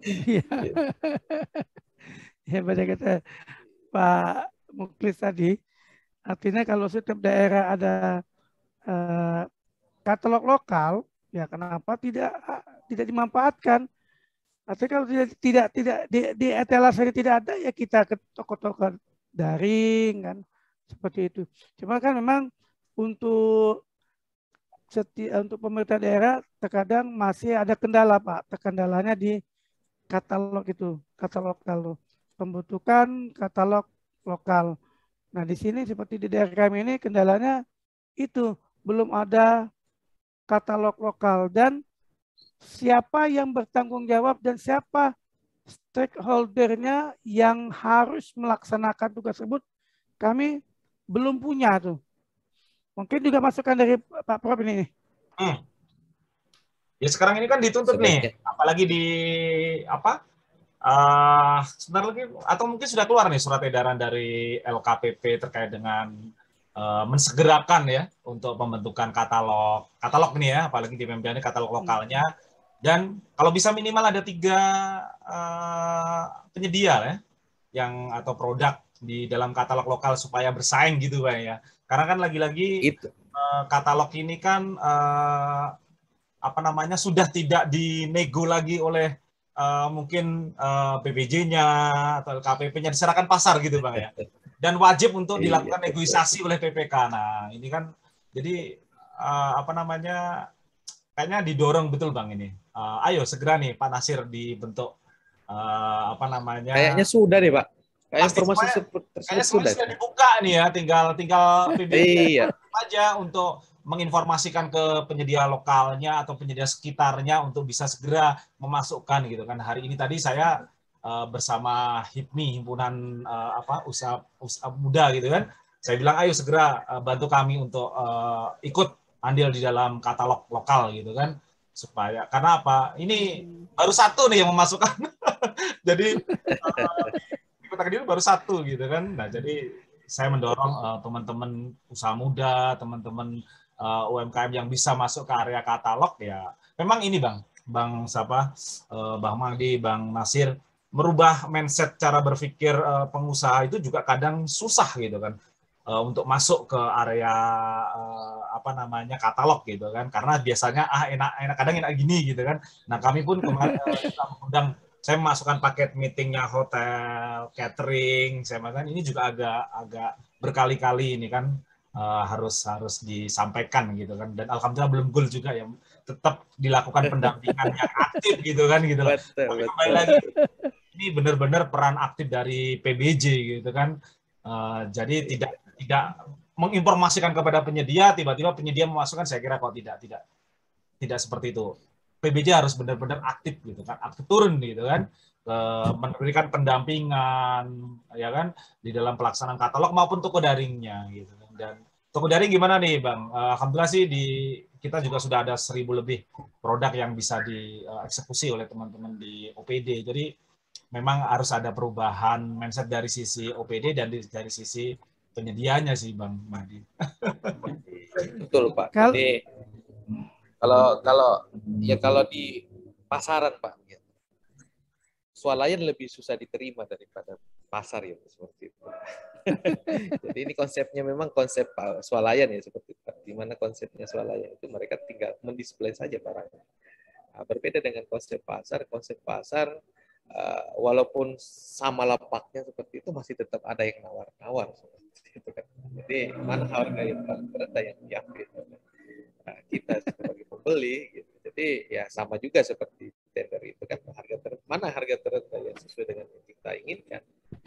Iya. Ya pada kata Pak Muklis tadi, artinya kalau setiap daerah ada katalog lokal, ya kenapa tidak dimanfaatkan? Artinya kalau tidak di etalase tidak ada, ya kita ke toko-toko daring kan, seperti itu. Cuma kan memang untuk untuk pemerintah daerah terkadang masih ada kendala, Pak. Kendalanya di katalog itu, katalog lokal. Pembentukan katalog lokal. Nah, di sini seperti di daerah kami ini kendalanya itu belum ada katalog lokal dan siapa yang bertanggung jawab dan siapa stakeholdernya yang harus melaksanakan tugas tersebut kami belum punya tuh. Mungkin juga masukan dari Pak Prof ini.
Ya sekarang ini kan dituntut nih, apalagi di apa? Sebentar lagi atau mungkin sudah keluar nih surat edaran dari LKPP terkait dengan mensegerakan ya untuk pembentukan katalog nih ya, apalagi di Pemda ini katalog lokalnya, dan kalau bisa minimal ada 3 penyedia ya yang atau produk di dalam katalog lokal supaya bersaing gitu Pak ya, karena kan lagi-lagi katalog ini kan apa namanya sudah tidak dinego lagi oleh mungkin PPJ-nya atau LKPP-nya, diserahkan pasar gitu Bang ya. Dan wajib untuk dilakukan negosiasi oleh PPK. Nah, ini kan jadi apa namanya kayaknya didorong betul Bang ini. Ayo segera nih Pak Nasir dibentuk apa namanya?
Kayaknya sudah deh Pak. Kayak
informasi kayaknya sudah dibuka nih ya, tinggal PBB aja untuk menginformasikan ke penyedia lokalnya atau penyedia sekitarnya untuk bisa segera memasukkan gitu kan. Hari ini tadi saya bersama HIPMI, himpunan usaha muda gitu kan. Saya bilang ayo segera bantu kami untuk ikut andil di dalam katalog lokal gitu kan. Supaya karena apa? Ini baru satu nih yang memasukkan. Jadi di Kota Kediri baru satu gitu kan. Nah, jadi saya mendorong teman-teman usaha muda, teman-teman UMKM yang bisa masuk ke area katalog ya. Memang ini Bang Mahdi, Bang Nasir, merubah mindset cara berpikir pengusaha itu juga kadang susah gitu kan untuk masuk ke area apa namanya katalog gitu kan, karena biasanya enak kadang enak gini gitu kan. Nah kami pun kemarin undang saya memasukkan paket meetingnya hotel, catering, saya makan ini juga agak berkali-kali ini kan harus disampaikan gitu kan, dan alhamdulillah belum goal juga ya, tetap dilakukan pendampingan yang aktif gitu kan gitu loh. Tapi kembali lagi ini benar-benar peran aktif dari PBJ gitu kan, jadi tidak menginformasikan kepada penyedia, tiba-tiba penyedia memasukkan, saya kira kok tidak seperti itu. PBJ harus benar-benar aktif gitu kan, aktif turun gitu kan, memberikan pendampingan ya kan di dalam pelaksanaan katalog maupun toko daringnya gitu kan. Dan toko daring gimana nih Bang? Alhamdulillah sih kita juga sudah ada 1.000 lebih produk yang bisa dieksekusi oleh teman-teman di OPD. Jadi memang harus ada perubahan mindset dari sisi OPD dan dari sisi penyedianya sih Bang Mahdi.
Betul Pak. Jadi kalau di pasaran Pak, ya, swalayan lebih susah diterima daripada pasar ya seperti itu. Jadi ini konsepnya memang konsep swalayan ya seperti itu. Di mana konsepnya swalayan itu mereka tinggal mendisplay saja barangnya. Nah, berbeda dengan konsep pasar walaupun sama lapaknya seperti itu masih tetap ada yang nawar-nawar seperti itu kan. Jadi mana harga yang paling rendah yang diambil. Nah, kita sebagai pembeli gitu. Jadi ya sama juga seperti tender itu kan, mana harga terendah yang sesuai dengan yang kita inginkan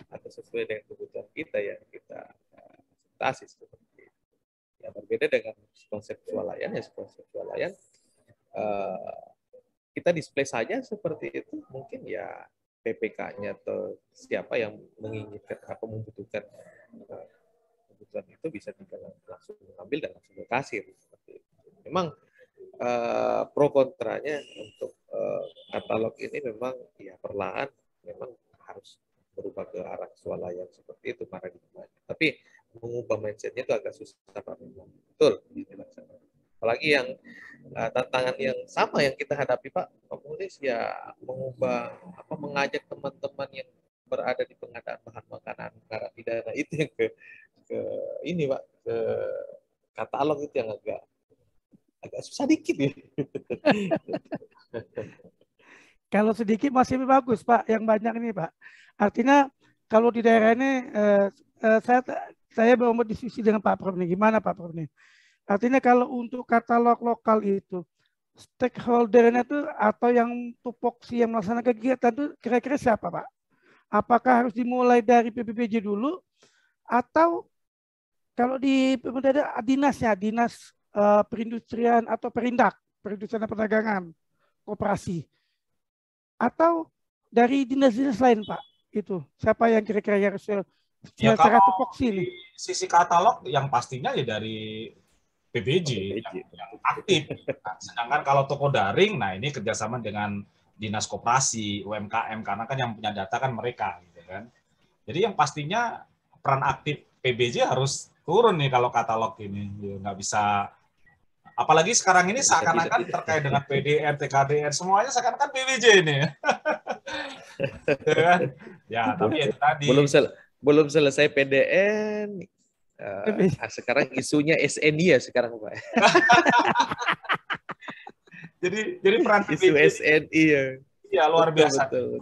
atau sesuai dengan kebutuhan kita yang kita akseptasi seperti itu. Ya berbeda dengan konsep swalayan ya, konsep swalayan kita display saja seperti itu, mungkin ya PPK-nya atau siapa yang menginginkan atau membutuhkan kebutuhan itu bisa tinggal langsung mengambil dan langsung berkasir seperti itu. Memang pro kontranya untuk katalog ini memang ya perlahan memang harus berubah ke arah swalayan seperti itu paradigmanya. Tapi mengubah mindset-nya itu agak susah Pak memang. Betul. Apalagi yang tantangan yang sama yang kita hadapi Pak Komunis ya mengajak teman-teman yang berada di pengadaan bahan makanan narapidana itu yang ke ini Pak, ke katalog itu yang agak susah dikit ya.
Kalau sedikit masih bagus Pak, yang banyak ini Pak. Artinya kalau di daerah ini saya mau berdiskusi dengan Pak Prof nih, gimana Pak Prof nih? Artinya kalau untuk katalog lokal itu stakeholdernya itu atau yang tupoksi yang melaksanakan kegiatan itu kira-kira siapa Pak? Apakah harus dimulai dari PBBJ dulu atau kalau di pemerintah ada dinasnya, dinas perindustrian atau perindak, perindustrian dan perdagangan, koperasi, atau dari dinas-dinas lain Pak? Itu siapa yang kira-kira harus secara tupoksi ini?
Sisi katalog yang pastinya ya dari PBJ yang aktif. Nah, sedangkan kalau toko daring, nah ini kerjasama dengan dinas koperasi, UMKM, karena kan yang punya data kan mereka, gitu kan. Jadi yang pastinya peran aktif PBJ harus turun nih kalau katalog ini, nggak bisa. Apalagi sekarang ini seakan-akan terkait dengan PDN, TKDN, semuanya seakan-akan PBJ ini. Ya, tapi itu tadi.
Belum selesai PDN. Sekarang isunya SNI ya sekarang Pak.
jadi peran
isu SNI ya.
Iya luar biasa.
Betul.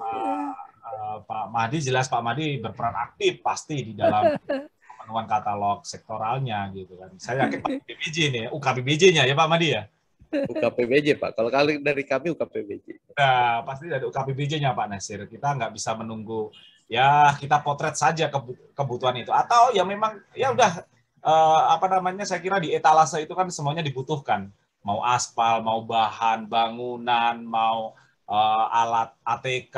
Pak Mahdi jelas Pak Mahdi berperan aktif pasti di dalam pemenuhan katalog sektoralnya gitu kan. Saya yakin Pak PBJ nih, UKPBJ-nya ya Pak Mahdi ya.
UKPBJ Pak. Kalau dari kami UKPBJ.
Nah pasti dari UKPBJ-nya Pak Nasir. Kita nggak bisa menunggu. Ya kita potret saja kebutuhan itu atau ya memang ya udah saya kira di etalase itu kan semuanya dibutuhkan, mau aspal, mau bahan bangunan, mau alat ATK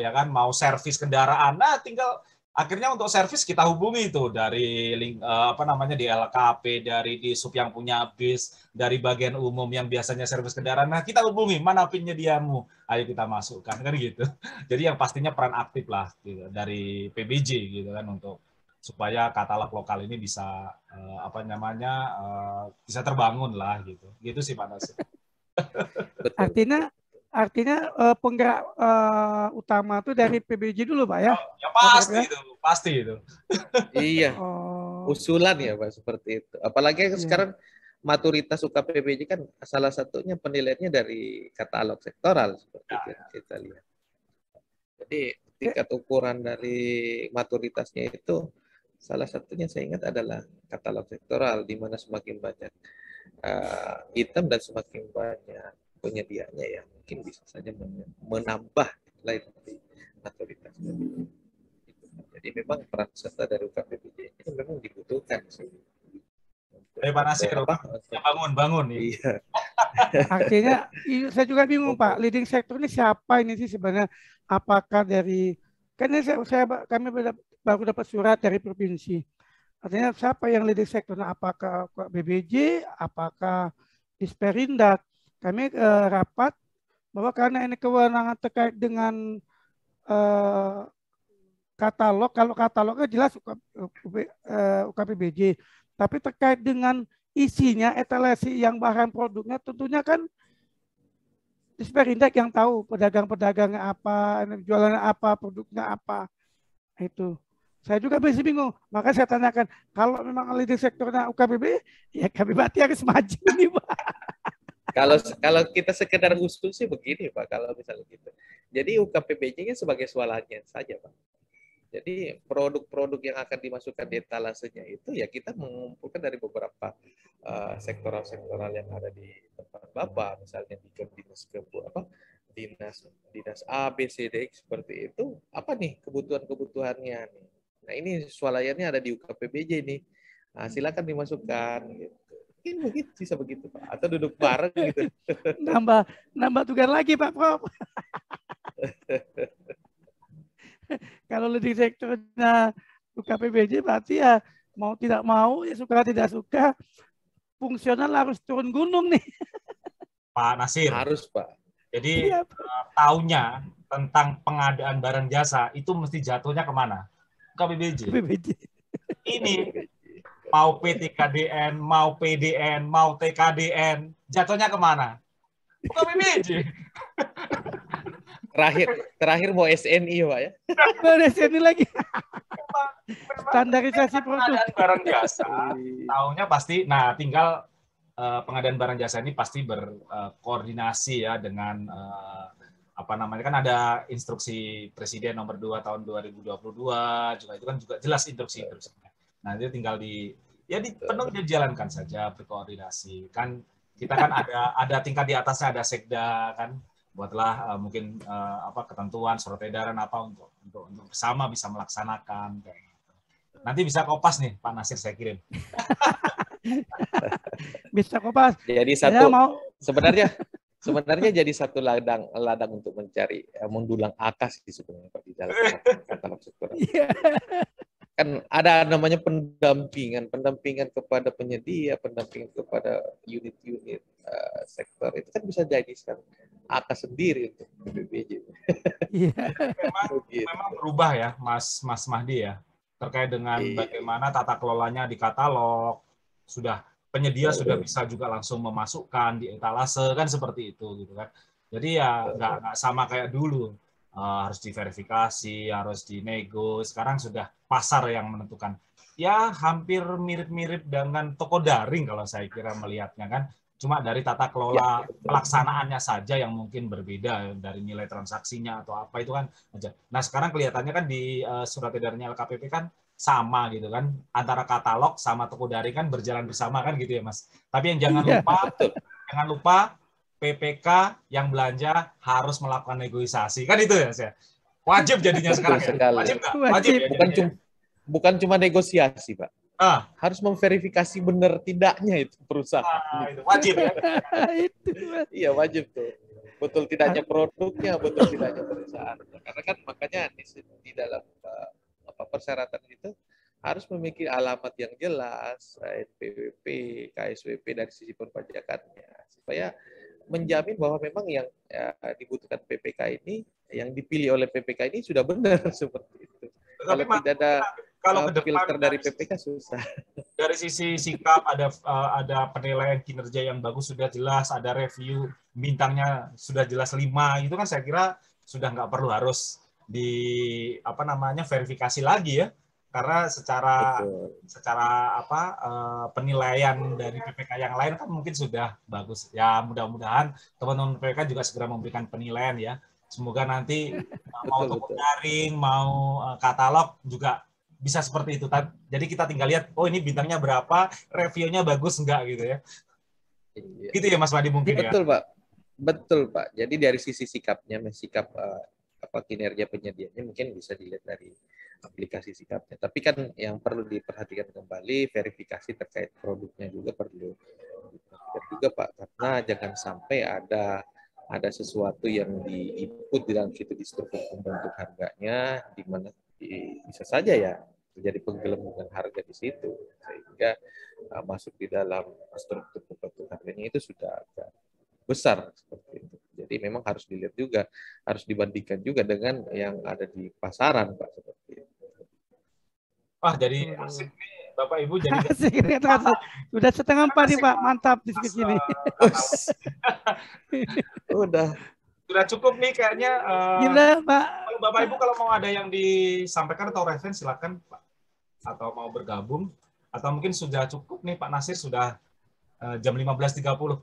ya kan, mau servis kendaraan. Nah tinggal akhirnya untuk servis kita hubungi itu dari di LKP, dari di sub yang punya bis, dari bagian umum yang biasanya servis kendaraan. Nah kita hubungi, mana pinyediamu, ayo kita masukkan kan gitu. Jadi yang pastinya peran aktif lah gitu, dari PBJ gitu kan untuk supaya katalog lokal ini bisa bisa terbangun lah gitu. Gitu sih Pak Nasir.
Artinya penggerak utama itu dari PBJ dulu Pak ya?
Ya pasti itu.
Iya. Usulan ya Pak seperti itu. Apalagi sekarang maturitas UKPBJ kan salah satunya penilaiannya dari katalog sektoral seperti itu kita lihat. Jadi tingkat ukuran dari maturitasnya itu salah satunya saya ingat adalah katalog sektoral, di mana semakin banyak item dan semakin banyak penyediaannya ya mungkin bisa saja menambah nilai dari maturitas. Jadi memang peran serta dari UKPBJ ini memang dibutuhkan sih.
Pak Nasir, bangun.
Iya.
Artinya saya juga bingung Pak, leading sector ini siapa ini sih sebenarnya? Apakah dari kami baru dapat surat dari provinsi. Artinya siapa yang leading sector? Nah, apakah BBJ, apakah Disperindak? Kami rapat bahwa karena ini kewenangan terkait dengan katalog, kalau katalognya jelas UKPBJ, tapi terkait dengan isinya etalase yang bahan produknya tentunya kan Disperindak yang tahu pedagang-pedagangnya apa, jualannya apa, produknya apa. Itu. Saya juga masih bingung. Maka saya tanyakan, kalau memang leading sektornya UKPB, ya kami berarti harus maju nih, Pak.
Kalau kita sekedar usul sih begini, Pak, kalau misalnya gitu. Jadi UKPBJ-nya sebagai swalayan saja, Pak. Jadi produk-produk yang akan dimasukkan di etalasenya itu ya kita mengumpulkan dari beberapa sektoral-sektoral yang ada di tempat Bapak, misalnya di dinas A, B, C, D seperti itu. Apa nih kebutuhannya nih? Nah ini swalayannya ada di UKPBJ nih. Nah, silakan dimasukkan. Gitu. Mungkin begitu bisa begitu Pak. Atau duduk bareng gitu.
nambah tugas lagi Pak Prof. Kalau leading sektornya UKPBJ berarti ya mau tidak mau, ya suka tidak suka, fungsional harus turun gunung nih.
Pak Nasir.
Harus Pak.
Jadi taunya tentang pengadaan barang jasa itu mesti jatuhnya kemana? UKPBJ. Ini mau PTKDN, mau PDN, mau TKDN, jatuhnya kemana? UKPBJ.
Terakhir mau SNI Pak ya.
Mau SNI lagi. Standarisasi produk.
Pengadaan barang jasa, tahunya pasti. Nah, tinggal pengadaan barang jasa ini pasti berkoordinasi ya dengan apa namanya, kan ada instruksi Presiden nomor 2 tahun 2022 juga, itu kan juga jelas instruksinya. Nah, itu tinggal dipenuhi dijalankan saja, berkoordinasi. Kan kita kan ada tingkat di atasnya, ada sekda kan, buatlah mungkin ketentuan surat edaran apa untuk bersama bisa melaksanakan kayak gitu. Nanti bisa kopas nih Pak Nasir, saya kirim.
Bisa kopas.
Jadi sebenarnya jadi satu ladang untuk mencari mendulang akas di sebenarnya Pak di dalam katalog sektoral. Kan ada namanya pendampingan kepada penyedia, pendampingan kepada unit-unit sektor, itu kan bisa jadi akas sendiri untuk PBBJ.
Memang berubah ya Mas Mahdi ya, terkait dengan bagaimana tata kelolanya di katalog. Penyedia sudah bisa juga langsung memasukkan di etalase kan, seperti itu gitu kan. Jadi ya nggak sama kayak dulu. Harus diverifikasi, harus dinego. Sekarang sudah pasar yang menentukan. Ya hampir mirip-mirip dengan toko daring kalau saya kira melihatnya kan. Cuma dari tata kelola pelaksanaannya saja yang mungkin berbeda, dari nilai transaksinya atau apa itu kan aja. Nah sekarang kelihatannya kan di surat edarannya LKPP kan sama gitu kan, antara katalog sama toko daring kan berjalan bersama kan gitu ya Mas. Tapi yang jangan lupa PPK yang belanja harus melakukan negosiasi. Kan itu ya, saya. Wajib jadinya sekarang ya. Wajib nggak? Wajib ya,
bukan cuma negosiasi, Pak. Harus memverifikasi benar tidaknya itu perusahaan.
Itu wajib ya.
Iya, wajib tuh. Betul tidaknya produknya, betul tidaknya perusahaan. Karena kan makanya di dalam persyaratan itu harus memiliki alamat yang jelas, NPWP, KSWP dari sisi perpajakannya, supaya menjamin bahwa memang yang dibutuhkan PPK ini, yang dipilih oleh PPK ini sudah benar seperti itu. Kalau tidak ada filter dari PPK susah.
Dari sisi sikap ada penilaian kinerja yang bagus sudah jelas, ada review bintangnya sudah jelas 5, itu kan saya kira sudah nggak perlu harus verifikasi lagi ya. Karena secara penilaian dari PPK yang lain kan mungkin sudah bagus. Ya mudah-mudahan teman-teman PPK juga segera memberikan penilaian ya. Semoga nanti mau toko daring, mau katalog juga bisa seperti itu. Jadi kita tinggal lihat, oh ini bintangnya berapa, reviewnya bagus enggak gitu ya. Gitu ya Mas Mahdi mungkin ya.
Betul Pak. Betul Pak. Jadi dari sisi sikapnya, sikap kinerja penyedianya mungkin bisa dilihat dari aplikasi sikapnya. Tapi kan yang perlu diperhatikan kembali, verifikasi terkait produknya juga perlu diperhatikan juga Pak, karena jangan sampai ada sesuatu yang di-input di dalam situ di struktur pembentuk harganya, di mana bisa saja ya terjadi penggelembungan harga di situ, sehingga masuk di dalam struktur pembentuk harganya itu sudah agak besar seperti itu. Jadi memang harus dilihat juga, harus dibandingkan juga dengan yang ada di pasaran Pak, seperti itu.
Wah, jadi asik nih Bapak Ibu jadi
Asik, ini terasa. Sudah setengah 4 nih Pak, mantap diskusi ini.
Udah.
Sudah cukup nih kayaknya.
Gimana Pak?
Kalau Bapak Ibu kalau mau ada yang disampaikan atau referensi silakan Pak. Atau mau bergabung. Atau mungkin sudah cukup nih Pak Nasir, sudah jam 15.30.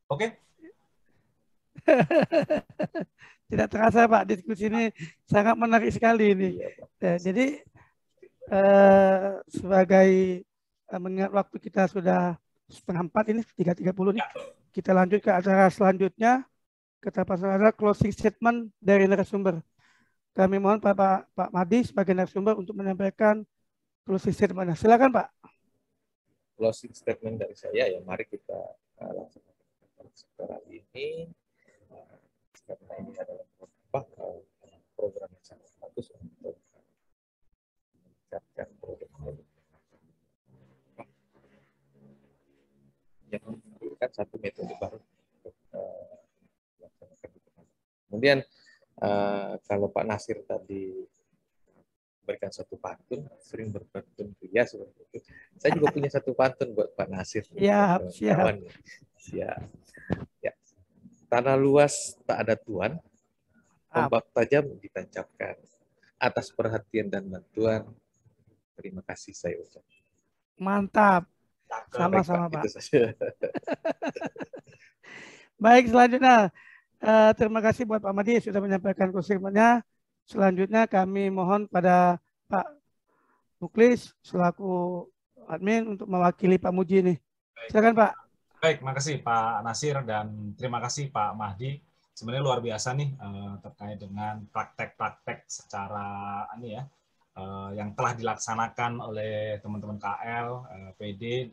Oke?
Tidak terasa Pak, diskusi ini sangat menarik sekali ini. Jadi sebagai mengingat waktu kita sudah setengah 4 ini, 3.30 nih. Kita lanjut ke acara selanjutnya. Kita pasang closing statement dari narasumber. Kami mohon Pak Mahdi sebagai narasumber untuk menyampaikan closing statement. Silakan Pak.
Closing statement dari saya ya, mari kita laksanakan sekarang ini karena ini adalah program yang sangat bagus untuk meningkatkan produk-produk yang memberikan satu metode baru untuk melaksanakan itu. Kemudian kalau Pak Nasir tadi berikan satu pantun, sering berpantun pria seperti itu. Saya juga punya satu pantun buat Pak Nasir.
Siap.
Siap. Ya. Tanah luas tak ada tuan, tombak tajam ditancapkan. Atas perhatian dan bantuan, terima kasih saya ucapkan.
Mantap. Sama-sama Pak.
Itu saja.
Baik, selanjutnya terima kasih buat Pak Mahdi sudah menyampaikan konservasinya. Selanjutnya kami mohon pada Pak Muklis selaku admin untuk mewakili Pak Muji nih. Silakan Pak.
Baik, makasih Pak Nasir dan terima kasih Pak Mahdi. Sebenarnya luar biasa nih terkait dengan praktek-praktek secara ini ya yang telah dilaksanakan oleh teman-teman KL, PD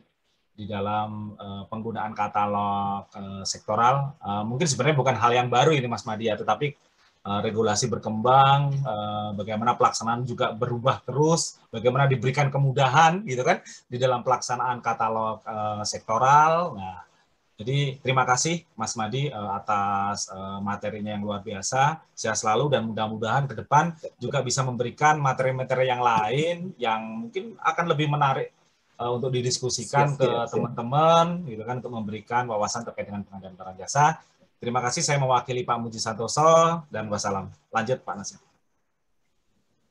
di dalam penggunaan katalog sektoral. Mungkin sebenarnya bukan hal yang baru ini Mas Mahdi ya, tetapi regulasi berkembang, bagaimana pelaksanaan juga berubah terus, bagaimana diberikan kemudahan gitu kan di dalam pelaksanaan katalog sektoral. Nah, jadi terima kasih Mas Mahdi atas materinya yang luar biasa. Sehat selalu dan mudah-mudahan ke depan juga bisa memberikan materi-materi yang lain yang mungkin akan lebih menarik untuk didiskusikan ke teman-teman gitu kan, untuk memberikan wawasan terkait dengan pengadaan barang jasa. Terima kasih, saya mewakili Pak Muji Santoso dan wassalam. Lanjut Pak Nasir.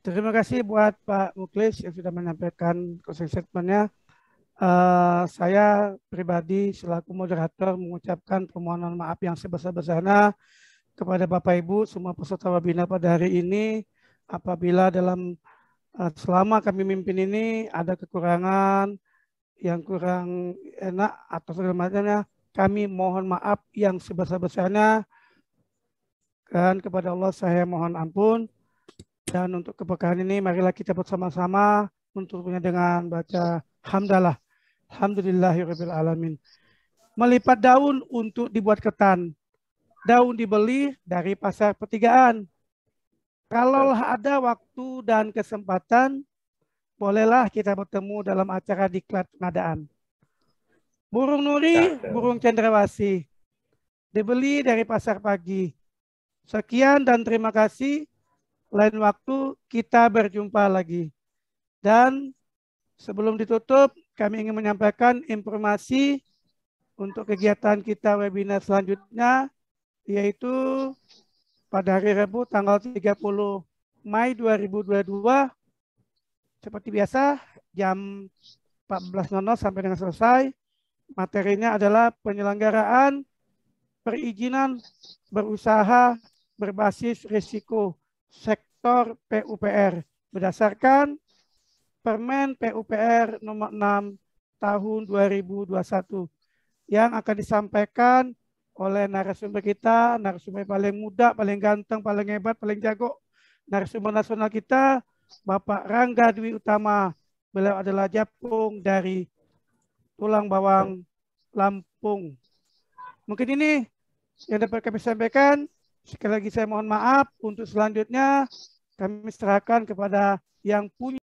Terima kasih buat Pak Muklis yang sudah menyampaikan closing statement-nya. Saya pribadi selaku moderator mengucapkan permohonan maaf yang sebesar-besarnya kepada Bapak Ibu semua peserta webinar pada hari ini. Apabila dalam selama kami mimpin ini ada kekurangan yang kurang enak atau segala macamnya, kami mohon maaf yang sebesar-besarnya, dan kepada Allah saya mohon ampun. Dan untuk keberkahan ini marilah kita bersama-sama untuknya dengan baca hamdalah. Alhamdulillahirabbil alamin. Melipat daun untuk dibuat ketan. Daun dibeli dari pasar pertigaan. Kalau ada waktu dan kesempatan, bolehlah kita bertemu dalam acara diklat pengadaan. Burung nuri, burung cendrawasih. Dibeli dari pasar pagi. Sekian dan terima kasih. Lain waktu kita berjumpa lagi. Dan sebelum ditutup, kami ingin menyampaikan informasi untuk kegiatan kita webinar selanjutnya, yaitu pada hari Rabu tanggal 30 Mei 2022, seperti biasa, jam 14.00 sampai dengan selesai. Materinya adalah penyelenggaraan perizinan berusaha berbasis risiko sektor PUPR berdasarkan Permen PUPR nomor 6 tahun 2021 yang akan disampaikan oleh narasumber kita, narasumber paling muda, paling ganteng, paling hebat, paling jago, narasumber nasional kita, Bapak Rangga Dwi Utama. Beliau adalah Japung dari Tulang Bawang, Lampung. Mungkin ini yang dapat kami sampaikan. Sekali lagi saya mohon maaf. Untuk selanjutnya kami serahkan kepada yang punya